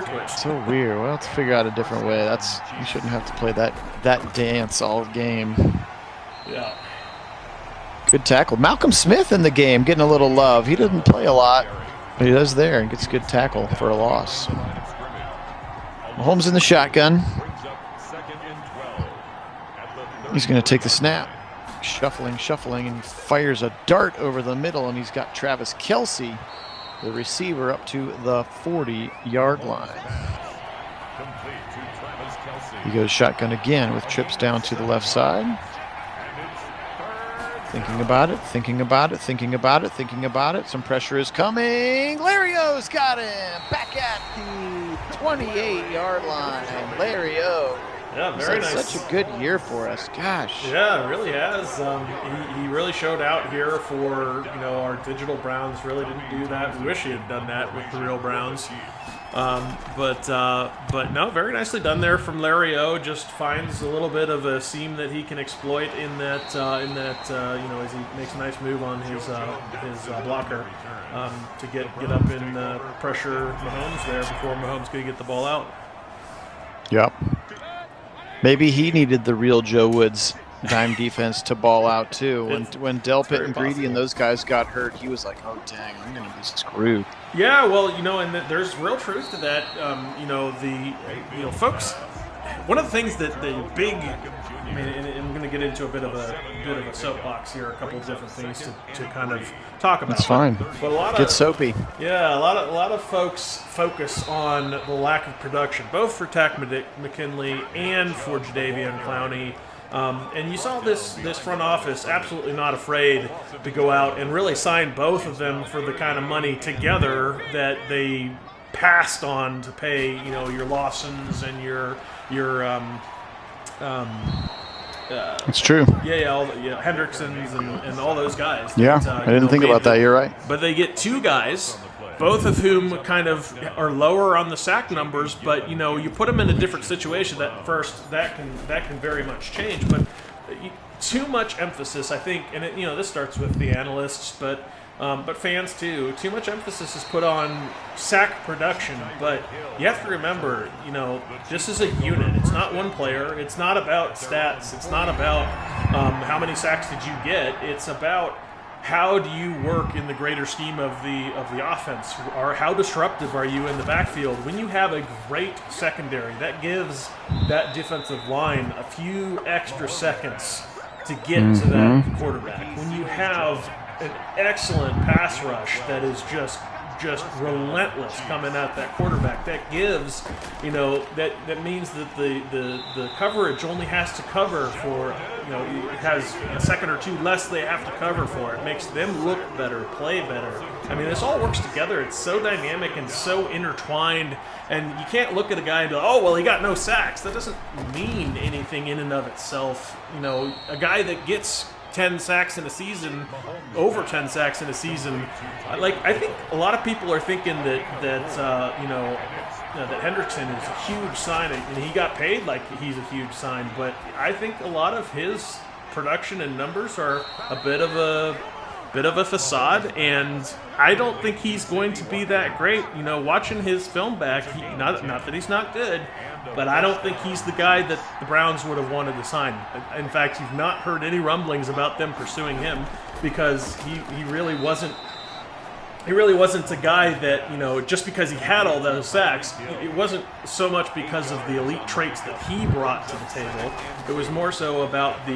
Twitch. So weird. We'll have to figure out a different way. You shouldn't have to play that dance all game. Yeah. Good tackle. Malcolm Smith in the game, getting a little love. He doesn't play a lot, but he does there and gets a good tackle for a loss. Mahomes in the shotgun. He's going to take the snap. Shuffling, and he fires a dart over the middle, and he's got Travis Kelce, the receiver, up to the 40-yard line. He goes shotgun again with trips down to the left side. Thinking about it. Some pressure is coming. Larry-O's got him. Back at the 28-yard line. Larry-O. Yeah, very nice. Such a good year for us. Gosh. Yeah, it really has. He really showed out here for, our digital Browns. Really didn't do that. We wish he had done that with the real Browns. But no, very nicely done there from Larry-O. Just finds a little bit of a seam that he can exploit in that as he makes a nice move on his blocker to get up in pressure Mahomes there before Mahomes could get the ball out. Yep. Maybe he needed the real Joe Woods dime defense to ball out too. When Delpit and Greedy and those guys got hurt, he was like, "Oh dang, I'm going to be screwed." Yeah, well, and there's real truth to that. Folks. One of the things that the big, and I'm going to get into a bit of a soapbox here, a couple of different things to kind of talk about. That's fine. But a lot of, get soapy. Yeah, a lot of folks focus on the lack of production, both for Tack McKinley and for Jadeveon Clowney. And you saw this front office absolutely not afraid to go out and really sign both of them for the kind of money together that they passed on to pay, your Lawsons and your it's true. Yeah, Hendricksons and all those guys. Yeah, I didn't think about that. You're right. But they get two guys, both of whom kind of are lower on the sack numbers. But you put them in a different situation. That can very much change. But too much emphasis, I think, and this starts with the analysts, but fans too. Too much emphasis is put on sack production, but you have to remember, this is a unit. It's not one player. It's not about stats. It's not about how many sacks did you get. It's about how do you work in the greater scheme of the offense, or how disruptive are you in the backfield? When you have a great secondary, that gives that defensive line a few extra seconds to get to that quarterback. When you have an excellent pass rush that is just relentless coming at that quarterback, that gives, that means that the coverage only has to cover for, it has a second or two less they have to cover for. It makes them look better, play better. I mean, this all works together. It's so dynamic and so intertwined, and you can't look at a guy and go, oh, well, he got no sacks. That doesn't mean anything in and of itself. A guy that gets 10 sacks in a season, over 10 sacks in a season. I think a lot of people are thinking that Hendrickson is a huge sign, and he got paid like he's a huge sign. But I think a lot of his production and numbers are a bit of a facade, and I don't think he's going to be that great. Watching his film back, not that he's not good, but I don't think he's the guy that the Browns would have wanted to sign. In fact, you've not heard any rumblings about them pursuing him, because he really wasn't. He really wasn't a guy that, just because he had all those sacks, it wasn't so much because of the elite traits that he brought to the table. It was more so about the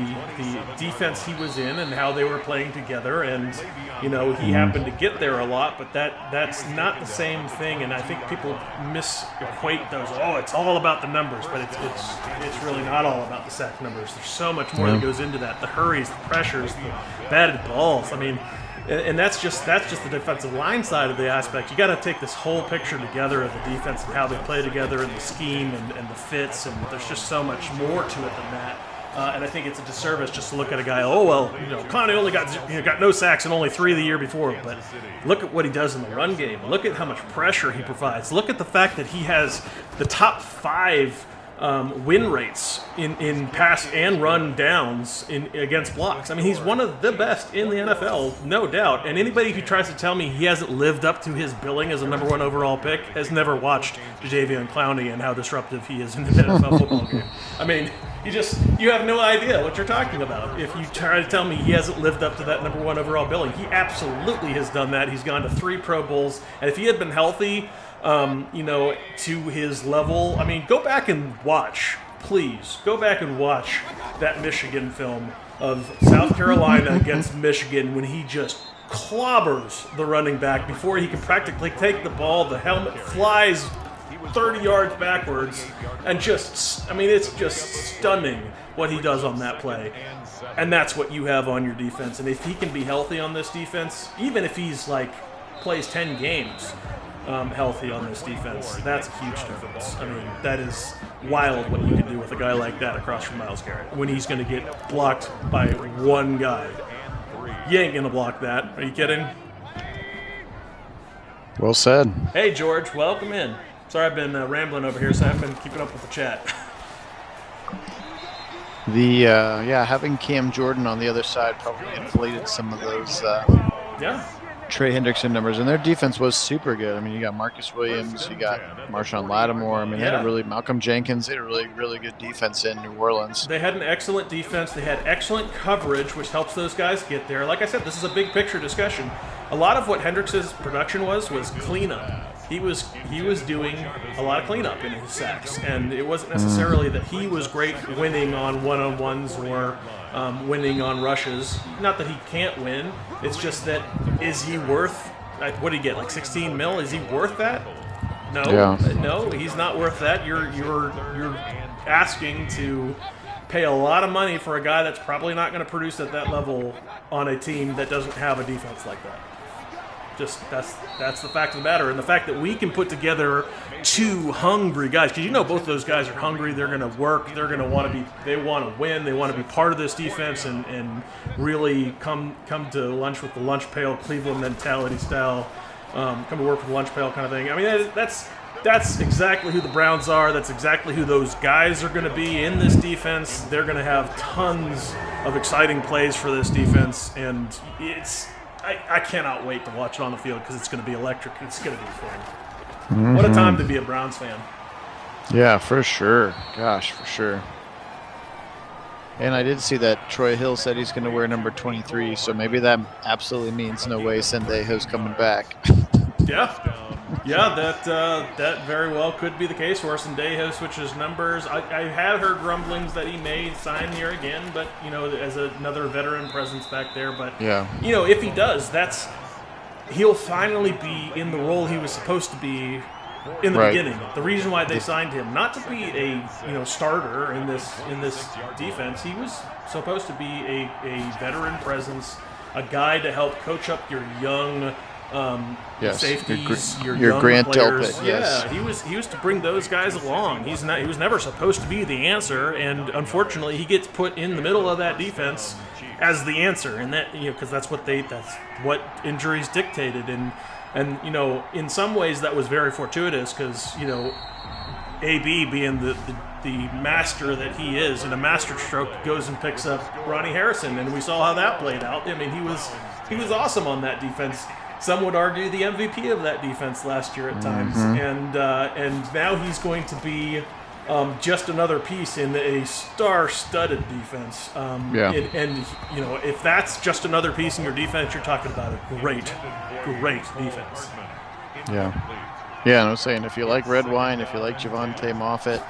defense he was in and how they were playing together. And, he happened to get there a lot, but that's not the same thing. And I think people misequate those. Oh, it's all about the numbers, but it's really not all about the sack numbers. There's so much more that goes into that. The hurries, the pressures, the batted balls. I mean, and that's just the defensive line side of the aspect. You got to take this whole picture together of the defense and how they play together and the scheme and the fits, and there's just so much more to it than that. And I think it's a disservice just to look at a guy. Oh well, Clowney only got no sacks and only 3 the year before. But look at what he does in the run game. Look at how much pressure he provides. Look at the fact that he has the top 5 win rates in pass and run downs against blocks. I mean, he's one of the best in the NFL, no doubt. And anybody who tries to tell me he hasn't lived up to his billing as a number 1 overall pick has never watched Jadeveon Clowney and how disruptive he is in an NFL football game. I mean, you have no idea what you're talking about. If you try to tell me he hasn't lived up to that number 1 overall billing, he absolutely has done that. He's gone to 3 Pro Bowls, and if he had been healthy, to his level. I mean, go back and watch, please. Go back and watch that Michigan film of South Carolina against Michigan when he just clobbers the running back before he can practically take the ball. The helmet flies 30 yards backwards, and it's just stunning what he does on that play. And that's what you have on your defense. And if he can be healthy on this defense, even if he's plays 10 games, healthy on this defense, that's a huge difference. I mean, that is wild what you can do with a guy like that across from Myles Garrett when he's going to get blocked by one guy. You ain't going to block that. Are you kidding? Well said. Hey, George, welcome in. Sorry I've been rambling over here, so I haven't been keeping up with the chat. Having Cam Jordan on the other side probably inflated some of those Trey Hendrickson numbers, and their defense was super good. I mean, you got Marcus Williams, you got Marshawn Lattimore. I mean, they had Malcolm Jenkins. They had a really, really good defense in New Orleans. They had an excellent defense. They had excellent coverage, which helps those guys get there. Like I said, this is a big picture discussion. A lot of what Hendricks's production was cleanup. He was doing a lot of cleanup in his sacks, and it wasn't necessarily that he was great winning on one-on-ones or winning on rushes. Not that he can't win. It's just that, is he worth, what did he get, 16 mil? Is he worth that? No. Yeah. No, he's not worth that. You're asking to pay a lot of money for a guy that's probably not going to produce at that level on a team that doesn't have a defense like that. Just that's the fact of the matter, and the fact that we can put together 2 hungry guys, because both those guys are hungry. They're going to work. They're going to want to win. They want to be part of this defense and really come to lunch with the lunch pail Cleveland mentality style. Come to work with the lunch pail kind of thing. I mean, that's exactly who the Browns are. That's exactly who those guys are going to be in this defense. They're going to have tons of exciting plays for this defense, and I cannot wait to watch it on the field because it's going to be electric. It's going to be fun. Mm-hmm. What a time to be a Browns fan. Yeah, for sure. Gosh, for sure. And I did see that Troy Hill said he's going to wear number 23, so maybe that absolutely means no way Sendejo's coming back. Yeah, that very well could be the case where Sendejo switches numbers. I had heard rumblings that he may sign here again, but as another veteran presence back there. But if he does, he'll finally be in the role he was supposed to be in the beginning. The reason why they signed him, not to be a starter in this defense, he was supposed to be a veteran presence, a guy to help coach up your young safeties, your young Grant players. Delpit, yes. Yeah, he was to bring those guys along. He was never supposed to be the answer, and unfortunately, he gets put in the middle of that defense as the answer, and that because that's what injuries dictated, and in some ways that was very fortuitous because AB being the master that he is, and a master stroke goes and picks up Ronnie Harrison, and we saw how that played out. I mean, he was awesome on that defense. Some would argue the MVP of that defense last year at times, and now he's going to be just another piece in a star-studded defense. And if that's just another piece in your defense, you're talking about a great defense. Yeah, and I was saying, if you like red wine, if you like Javonte Moffett,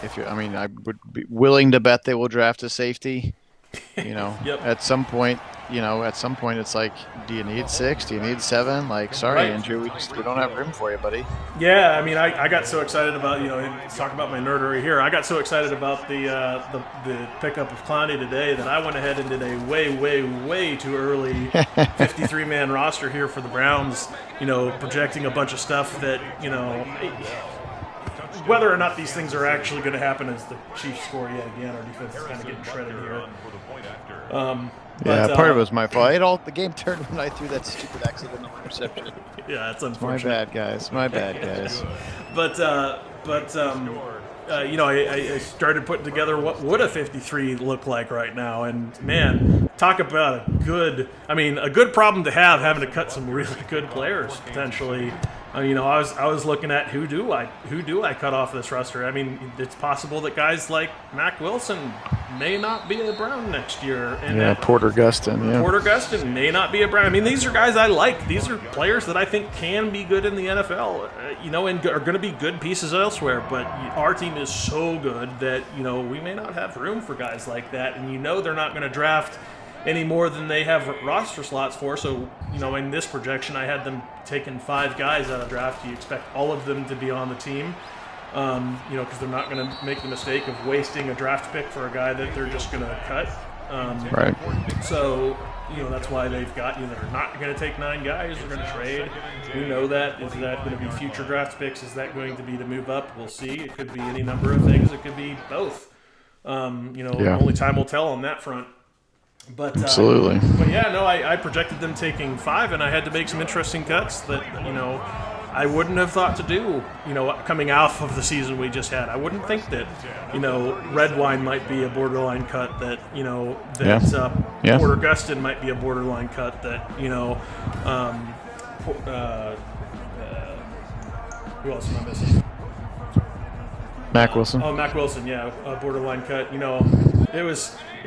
I would be willing to bet they will draft a safety. At some point, it's like, do you need 6? Do you need 7? Sorry, Andrew, we don't have room for you, buddy. Yeah, I mean, I got so excited about, talk about my nerdery here. I got so excited about the pickup of Clowney today that I went ahead and did a way too early 53-man roster here for the Browns, projecting a bunch of stuff that, whether or not these things are actually going to happen as the Chiefs score yet again. Our defense is kind of getting shredded here. Part of it was my fault. The game turned when I threw that stupid accidental interception. Yeah, that's unfortunate. My bad, guys. But I started putting together what would a 53 look like right now, and man, talk about a good problem to have, having to cut some really good players potentially. I was looking at who do I cut off this roster. I mean, it's possible that guys like Mac Wilson may not be a Brown next year. And Porter Gustin. Yeah. Porter Gustin may not be a Brown. I mean, these are guys I like. These are players that I think can be good in the NFL, and are going to be good pieces elsewhere. But our team is so good that, we may not have room for guys like that. And they're not going to draft any more than they have roster slots for. So, in this projection, I had them taking 5 guys out of draft. You expect all of them to be on the team, because they're not going to make the mistake of wasting a draft pick for a guy that they're just going to cut. Right. So, that's why they've got they're not going to take 9 guys. They're going to trade. We know that. Is that going to be future draft picks? Is that going to be to move up? We'll see. It could be any number of things. It could be both. Only time will tell on that front. But absolutely. But yeah, no, I projected them taking 5, and I had to make some interesting cuts that I wouldn't have thought to do. Coming off of the season we just had, I wouldn't think that red wine might be a borderline cut. That Porter Gustin might be a borderline cut. That who else am I missing? Mac Wilson. Mac Wilson, yeah, a borderline cut. It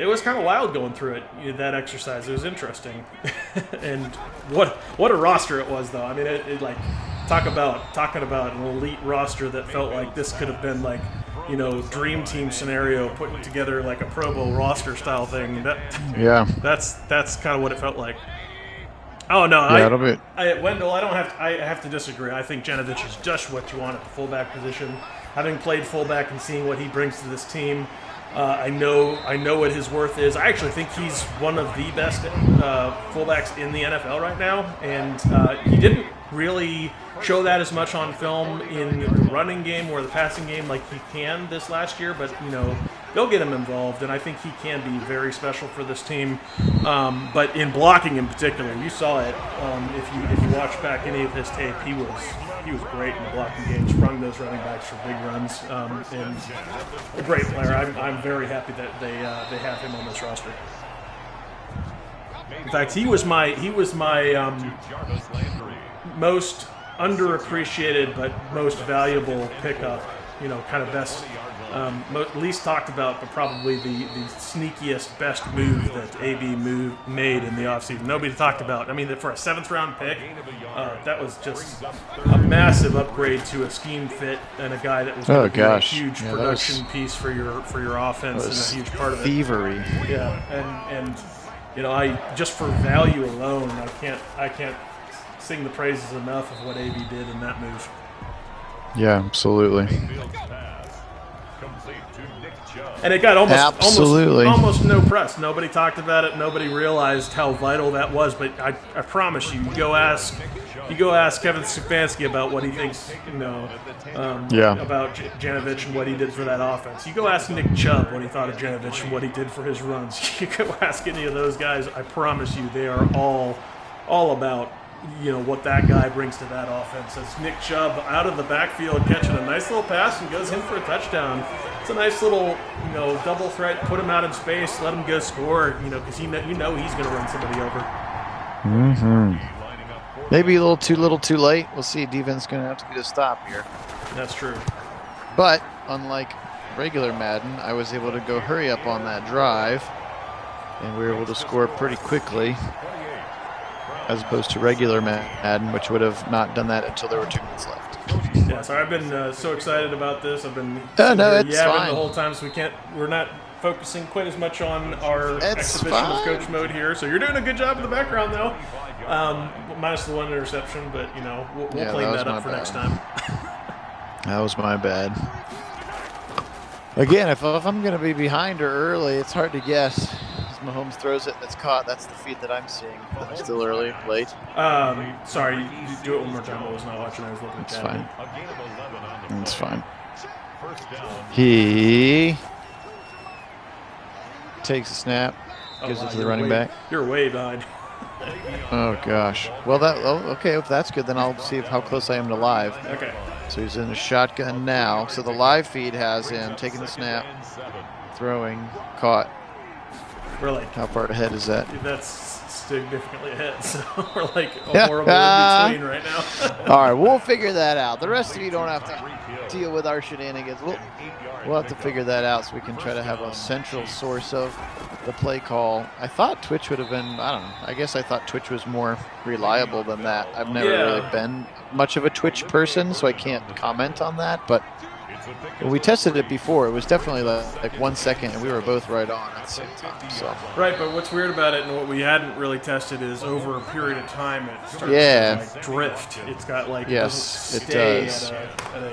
was kind of wild going through it, that exercise. It was interesting, and what a roster it was, though. I mean, it like talking about an elite roster that felt like this could have been like, dream team scenario, putting together like a Pro Bowl roster style thing. That's kind of what it felt like. Oh no, Wendell, I have to disagree. I think Janovich is just what you want at the fullback position. Having played fullback and seeing what he brings to this team, I know what his worth is. I actually think he's one of the best fullbacks in the NFL right now, and he didn't really show that as much on film in the running game or the passing game like he can this last year, but they'll get him involved, and I think he can be very special for this team. But in blocking in particular, you saw it. If you watch back any of his tape, he was great in the blocking game. Sprung those running backs for big runs, and a great player. I'm very happy that they have him on this roster. In fact, he was my most underappreciated but most valuable pickup. Kind of best. Least talked about, but probably the sneakiest, best move that AB made in the offseason. Nobody talked about. I mean, for a 7th-round pick, that was just a massive upgrade to a scheme fit and a guy that was going to be a huge production piece for your offense and a huge part of it. Thievery. Yeah, and I just for value alone, I can't sing the praises enough of what AB did in that move. Yeah, absolutely. And it got almost no press. Nobody talked about it. Nobody realized how vital that was. But I promise you, go ask Kevin Stefanski about what he thinks, about Janovich and what he did for that offense. You go ask Nick Chubb what he thought of Janovich and what he did for his runs. You go ask any of those guys. I promise you, they are all about what that guy brings to that offense. As Nick Chubb out of the backfield catching a nice little pass and goes in for a touchdown. It's a nice little, double threat. Put him out in space, let him go score. Because he's going to run somebody over. Mm-hmm. Maybe a little too late. We'll see. Defense going to have to get a stop here. That's true. But unlike regular Madden, I was able to go hurry up on that drive, and we were able to score pretty quickly, as opposed to regular Madden, which would have not done that until there were 2 minutes left. Yeah, so I've been so excited about this. I've been yabbing the whole time, so we're not focusing quite as much on our exhibition of coach mode here. So you're doing a good job in the background, though. Minus the 1 interception, but we'll clean that up for next time. That was my bad. Again, if I'm going to be behind or early, it's hard to guess. Mahomes throws it and it's caught. That's the feed that I'm seeing. Still early, late. Sorry, you do it one more time. I was not watching. I was looking at that. It's fine. He takes a snap, gives it to the running back. You're way behind. Oh gosh. Well, okay. If that's good, then I'll see how close I am to live. Okay. So he's in a shotgun now. So the live feed has him taking the snap, throwing, caught. We're like, how far ahead is that? That's significantly ahead. So we're like a horrible in between right now. All right, we'll figure that out. The rest of you don't have to deal with our shenanigans. We'll have to figure that out so we can try to have a central source of the play call. I thought Twitch would have been, I don't know, I guess I thought Twitch was more reliable than that. I've never really been much of a Twitch person, so I can't comment on that, but when we tested it before, it was definitely like 1 second, and we were both right on at the same time. So. Right, but what's weird about it and what we hadn't really tested is over a period of time it starts to like drift. It's got like it does. At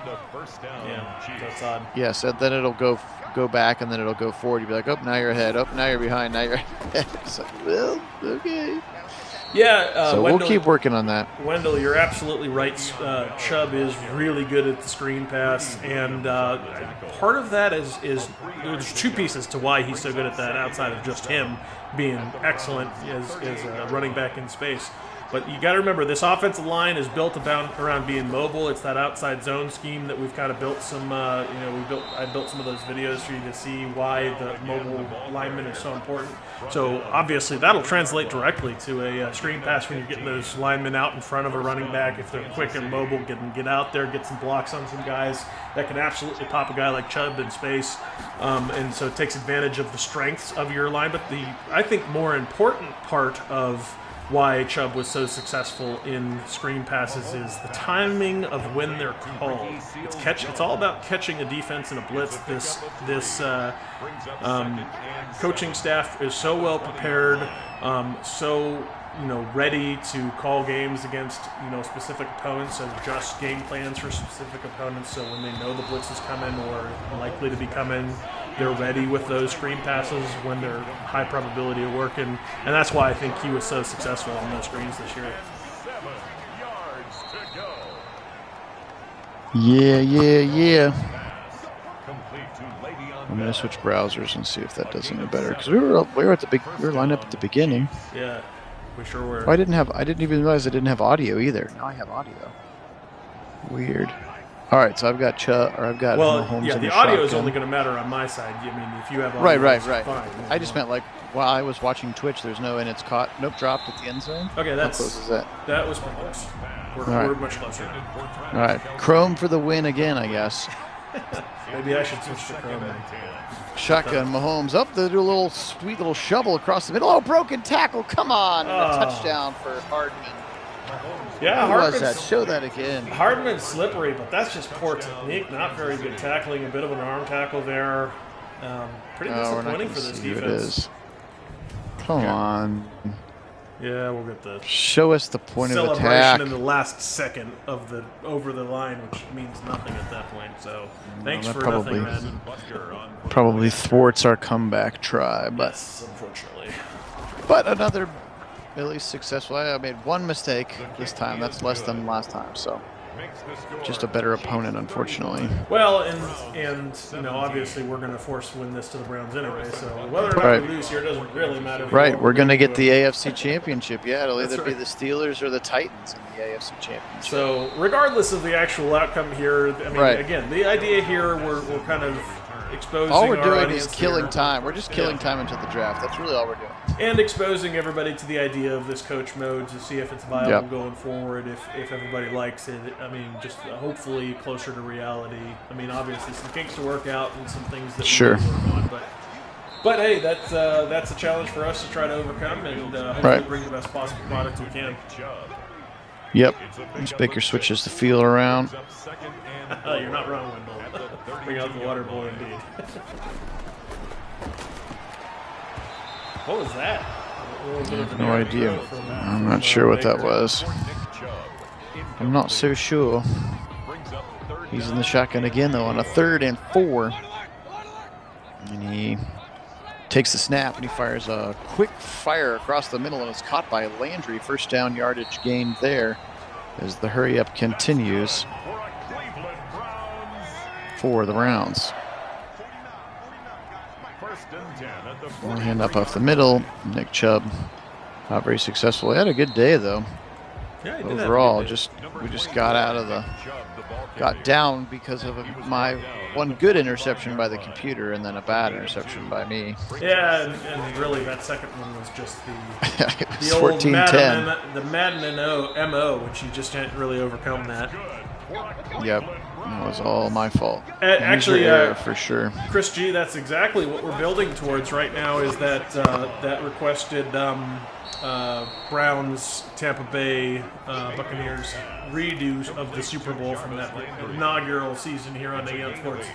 a first down. Yeah, that's odd. Yes, and then it'll go back, and then it'll go forward. You'll be like, oh, now you're ahead. Oh, now you're behind. Now you're ahead. It's like, well, okay. Yeah, so Wendell, we'll keep working on that. Wendell, you're absolutely right. Chubb is really good at the screen pass, and part of that is there's two pieces to why he's so good at that outside of just him being excellent as a running back in space. But you got to remember, this offensive line is built around being mobile. It's that outside zone scheme that we've kind of built some. I built some of those videos for you to see why the mobile lineman is so important. So obviously that'll translate directly to a screen pass when you're getting those linemen out in front of a running back. If they're quick and mobile, get out there, get some blocks on some guys that can absolutely pop a guy like Chubb in space. And so it takes advantage of the strengths of your line. But I think more important part of why Chubb was so successful in screen passes is the timing of when they're called. It's all about catching a defense in a blitz. This coaching staff is so well prepared, so ready to call games against specific opponents and adjust game plans for specific opponents. So when they know the blitz is coming or likely to be coming, they're ready with those screen passes when they're high probability of working, and that's why I think he was so successful on those screens this year. 7 yards to go. Yeah. I'm gonna switch browsers and see if that does any better, because we were lined up at the beginning. Yeah, we sure were. Oh, I didn't even realize I didn't have audio either. Now I have audio. Weird. All right, so I've got Mahomes in the audio is only going to matter on my side. I mean, if you have audio, right. Fine. I just meant like while I was watching Twitch, there's no, and it's caught. Nope, dropped at the end zone. Okay, How close is that? That was pretty close. We're much closer. All right, Chrome for the win again, I guess. Maybe I should switch to Chrome. Shotgun, Mahomes up to do a little sweet little shovel across the middle. Oh, broken tackle! Come on, and a touchdown for Hardman. Yeah, Who was that? Show that again. Hardman's slippery, but that's just poor technique. Not very good tackling. A bit of an arm tackle there. Pretty disappointing for this defense. It is. Come on. Yeah, we'll get the show us the point of attack. Celebration in the last second of the over the line, which means nothing at that point. So thanks for nothing, man. Probably thwarts our comeback try, but yes, unfortunately. But another. At least successful. I made one mistake this time. That's less than last time, so just a better opponent, unfortunately. Well, and obviously we're going to win this to the Browns anyway. So whether or not we lose here doesn't really matter. Right, we're going to get the AFC Championship. Yeah, it'll either be the Steelers or the Titans in the AFC Championship. So regardless of the actual outcome here, I mean, again, the idea here we're kind of exposing. All we're doing is killing time. We're just killing time until the draft. That's really all we're doing. And exposing everybody to the idea of this coach mode to see if it's viable going forward, if everybody likes it. I mean, just hopefully closer to reality. I mean, obviously some kinks to work out and some things that we need to work on. But hey, that's a challenge for us to try to overcome and hopefully bring the best possible product we can. Yep. As Baker switches the field around. You're not wrong, Wendell. Bring out the water boy indeed. What was that? I have no idea. I'm not sure what that was. I'm not so sure. He's in the shotgun again, though, on a 3rd and 4. And he takes the snap, and he fires a quick fire across the middle, and it's caught by Landry. First down yardage gained there as the hurry-up continues for the Browns. One hand up off the middle. Nick Chubb, not very successful. He had a good day, though. Yeah, he did overall. We just got down because of my one good interception by the computer and then a bad interception by me. Yeah, and really that second one was just the old 14-10. The Madden MO, which you just can't really overcome that. Yep, it was all my fault. Actually, error for sure. Chris G, that's exactly what we're building towards right now. Is that requested Browns Tampa Bay Buccaneers redo of the Super Bowl from that inaugural season here on Naggy on Sports.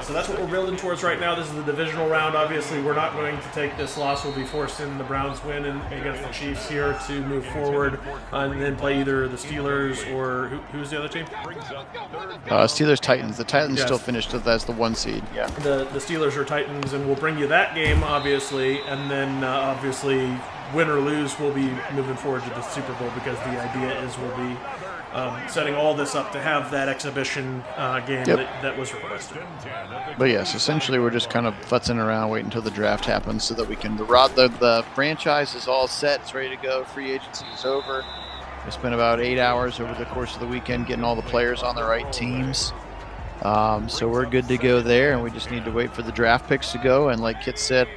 So that's what we're building towards right now. This is the divisional round. Obviously, we're not going to take this loss. We'll be forcing the Browns win against the Chiefs here to move forward and then play either the Steelers or who's the other team? Steelers Titans. The Titans still finished as the 1 seed. Yeah. The Steelers or Titans, and we'll bring you that game obviously, and then obviously win or lose, we'll be moving forward to the Super Bowl because the idea is we'll be setting all this up to have that exhibition game that was requested. But yes, essentially we're just kind of futzing around, waiting until the draft happens so that we can. The franchise is all set, it's ready to go. Free agency is over. We spent about 8 hours over the course of the weekend getting all the players on the right teams. So we're good to go there, and we just need to wait for the draft picks to go. And like Kit said,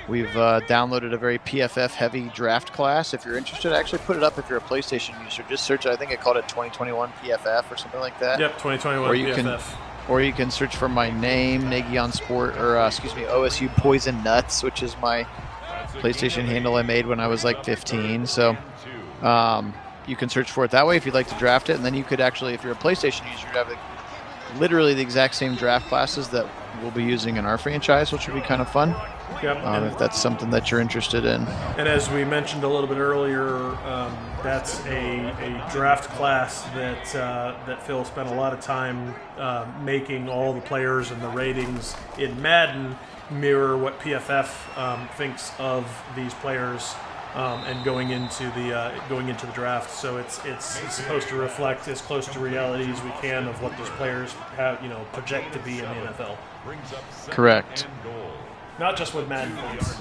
we've downloaded a very PFF-heavy draft class. If you're interested, actually put it up if you're a PlayStation user. Just search, I think I called it 2021 PFF or something like that. Yep, 2021 PFF. Or you can search for my name, Naggy on Sport, or OSU Poison Nuts, which is my PlayStation handle I made when I was like 15. So you can search for it that way if you'd like to draft it. And then you could actually, if you're a PlayStation user, have literally the exact same draft classes that we'll be using in our franchise, which would be kind of fun. Yep. If that's something that you're interested in. And as we mentioned a little bit earlier, that's a draft class that Phil spent a lot of time making all the players and the ratings in Madden mirror what PFF thinks of these players and going into the draft. So it's supposed to reflect as close to reality as we can of what those players have, project to be in the NFL. Correct. Not just with Madden points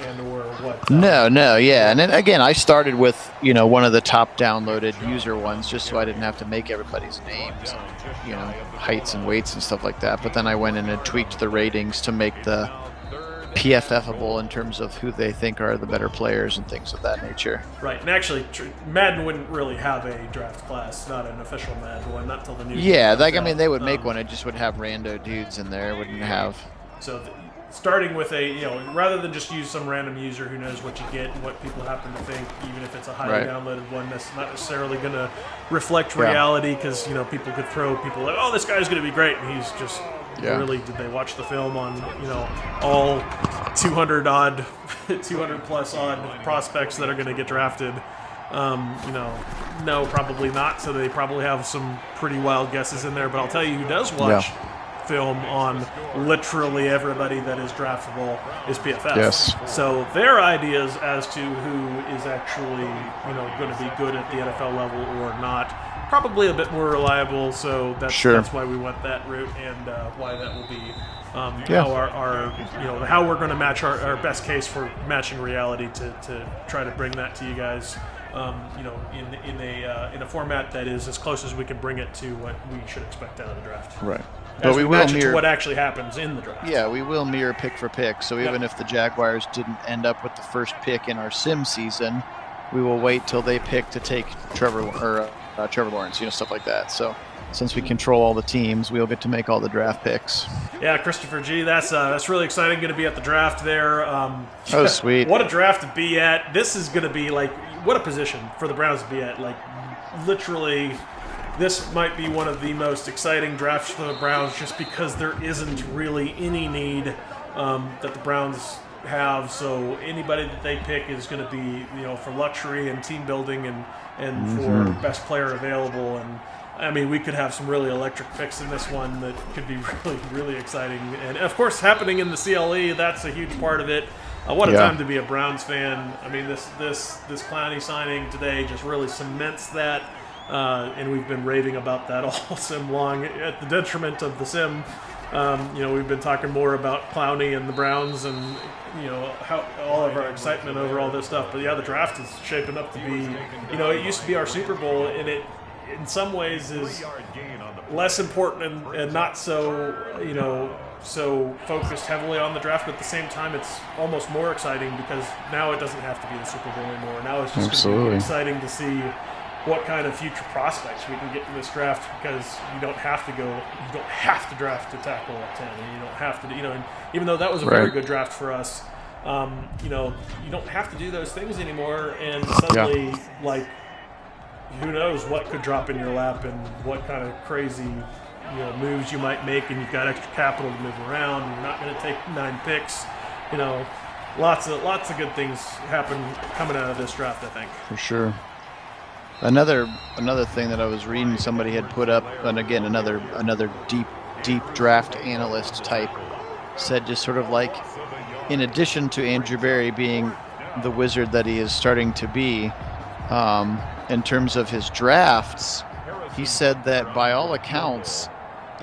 and or what. No, yeah. And then, again, I started with, one of the top downloaded user ones just so I didn't have to make everybody's names, heights and weights and stuff like that. But then I went in and tweaked the ratings to make the PFF-able in terms of who they think are the better players and things of that nature. Right. And actually, Madden wouldn't really have a draft class, not an official Madden one, not till the new. Yeah, they would make one. It just would have rando dudes in there. It wouldn't have. So starting with rather than just use some random user who knows what you get and what people happen to think, even if it's a highly downloaded one, that's not necessarily going to reflect reality because, people could throw people like, oh, this guy's going to be great. And he's just really, did they watch the film on, all 200 plus odd prospects that are going to get drafted? No, probably not. So they probably have some pretty wild guesses in there. But I'll tell you who does watch film on literally everybody that is draftable is PFF. Yes. So their ideas as to who is actually, going to be good at the NFL level or not, probably a bit more reliable. So that's why we went that route and why that will be how we're going to match our best case for matching reality to try to bring that to you guys. In a format that is as close as we can bring it to what we should expect out of the draft. Right. But we will mirror what actually happens in the draft. Yeah, we will mirror pick for pick. So even if the Jaguars didn't end up with the first pick in our sim season, we will wait till they pick to take Trevor Lawrence, stuff like that. So since we control all the teams, we'll get to make all the draft picks. Yeah, Christopher G, that's really exciting. Going to be at the draft there. Oh, sweet! What a draft to be at. This is going to be what a position for the Browns to be at. Literally. This might be one of the most exciting drafts for the Browns just because there isn't really any need that the Browns have. So anybody that they pick is going to be, for luxury and team building and for best player available. And, I mean, we could have some really electric picks in this one that could be really, really exciting. And, of course, happening in the CLE, that's a huge part of it. What a time to be a Browns fan. I mean, this Clowney signing today just really cements that. And we've been raving about that all sim long at the detriment of the sim We've been talking more about Clowney and the Browns and, how all of our excitement over all this stuff. But, yeah, the draft is shaping up to be, it used to be our Super Bowl, and it in some ways is less important and not so, so focused heavily on the draft, but at the same time it's almost more exciting because now it doesn't have to be the Super Bowl anymore. Now it's just going to be exciting to see what kind of future prospects we can get in this draft, because you don't have to draft to tackle at 10, and you don't have to, and even though that was a very good draft for us, you don't have to do those things anymore, and suddenly, who knows what could drop in your lap and what kind of crazy moves you might make, and you've got extra capital to move around, and you're not going to take 9 picks. Lots of good things happen coming out of this draft, I think. For sure. Another thing that I was reading, somebody had put up, and again, another deep draft analyst type said, just sort of like, in addition to Andrew Berry being the wizard that he is starting to be, in terms of his drafts, he said that by all accounts,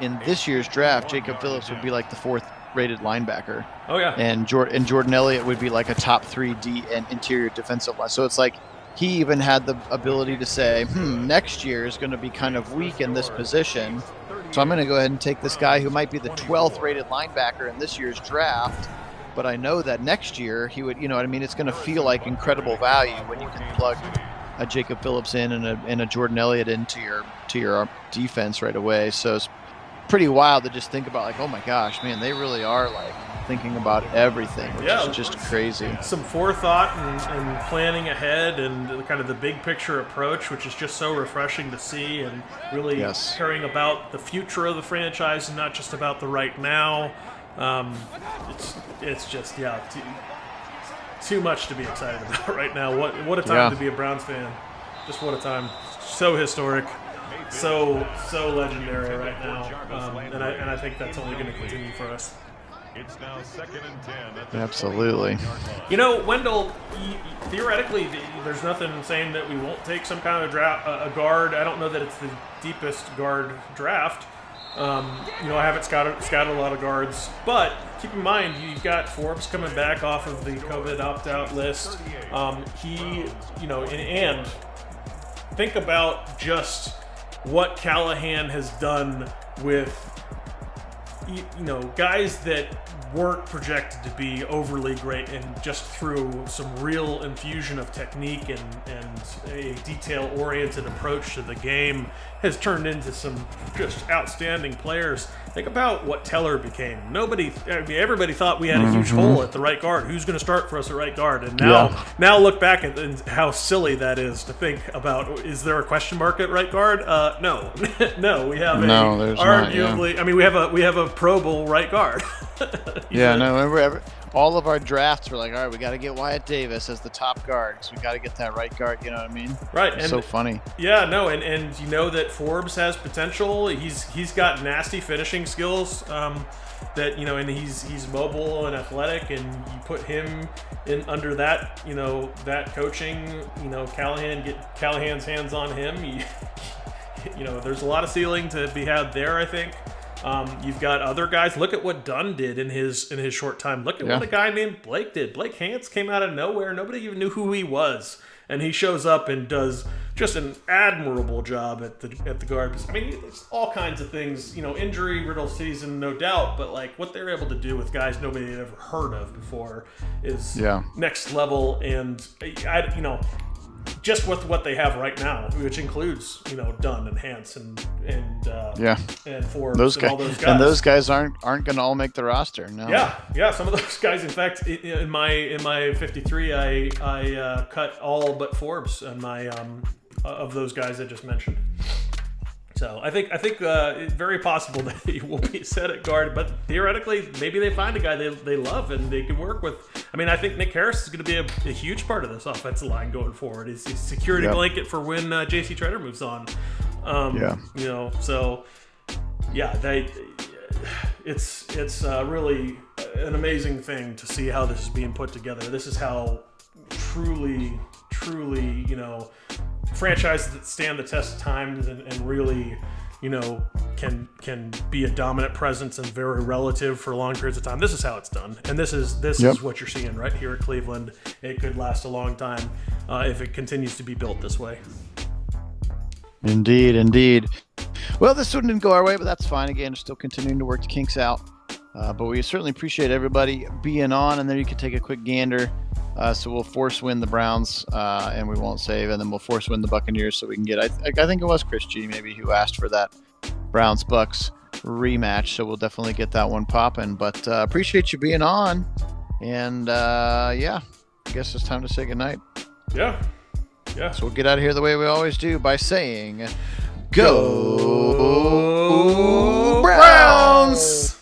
in this year's draft, Jacob Phillips would be like the 4th rated linebacker. Oh yeah. And Jordan Elliott would be like a top 3 D and interior defensive line. So it's like he even had the ability to say, next year is going to be kind of weak in this position, so I'm going to go ahead and take this guy who might be the 12th rated linebacker in this year's draft, but I know that next year he would, it's going to feel like incredible value when you can plug a Jacob Phillips in and a Jordan Elliott into your defense right away. So it's pretty wild to just think about, like, oh my gosh, man, they really are like thinking about everything, which is just crazy. Some forethought and planning ahead, and kind of the big picture approach, which is just so refreshing to see, and really caring about the future of the franchise and not just about the right now. It's just too much to be excited about right now. What a time to be a Browns fan. Just what a time. So historic. So legendary right now. And I think that's only going to continue for us. It's now 2nd and 10. Absolutely. Wendell, theoretically, there's nothing saying that we won't take some kind of a guard. I don't know that it's the deepest guard draft. I haven't scouted a lot of guards, but keep in mind you've got Forbes coming back off of the COVID opt-out list. And think about just what Callahan has done with guys that weren't projected to be overly great, and just through some real infusion of technique and a detail-oriented approach to the game has turned into some just outstanding players. Think about what Teller became. Everybody thought we had a huge hole at the right guard. Who's going to start for us at right guard? And now look back at how silly that is to think about. Is there a question mark at right guard? No, no. We have arguably. Not, we have a Pro Bowl right guard. All of our drafts were like, all right, we got to get Wyatt Davis as the top guard, so we got to get that right guard. You know what I mean? Right. It's so funny. Yeah, no, and you know that Forbes has potential. He's got nasty finishing skills. And he's mobile and athletic, and you put him in under that, that coaching, get Callahan's hands on him. There's a lot of ceiling to be had there, I think. You've got other guys. Look at what Dunn did in his short time. Look at what a guy named Blake did. Blake Hance came out of nowhere. Nobody even knew who he was, and he shows up and does just an admirable job at the guard. There's all kinds of things. Injury riddle season, no doubt, but like what they're able to do with guys nobody had ever heard of before is next level. And just with what they have right now, which includes, Dunn and Hance and Forbes those and all those guys. And those guys aren't going to all make the roster. No. Yeah. Some of those guys. In fact, in my 53, I cut all but Forbes and my of those guys I just mentioned. So I think it's very possible that he will be set at guard, but theoretically, maybe they find a guy they love and they can work with. I think Nick Harris is going to be a huge part of this offensive line going forward. He's a security blanket for when J.C. Treader moves on. It's really an amazing thing to see how this is being put together. This is how truly, franchises that stand the test of time and really, can be a dominant presence and very relative for long periods of time. This is how it's done, and this is what you're seeing right here at Cleveland. It could last a long time if it continues to be built this way. Indeed. Well, this one didn't go our way, but that's fine. Again, still continuing to work the kinks out. But we certainly appreciate everybody being on, and then you can take a quick gander. So we'll force win the Browns, and we won't save, and then we'll force win the Buccaneers so we can get, I think it was Chris G maybe who asked for that Browns-Bucks rematch, so we'll definitely get that one popping. But appreciate you being on, and I guess it's time to say goodnight. Yeah. So we'll get out of here the way we always do by saying, Go Browns!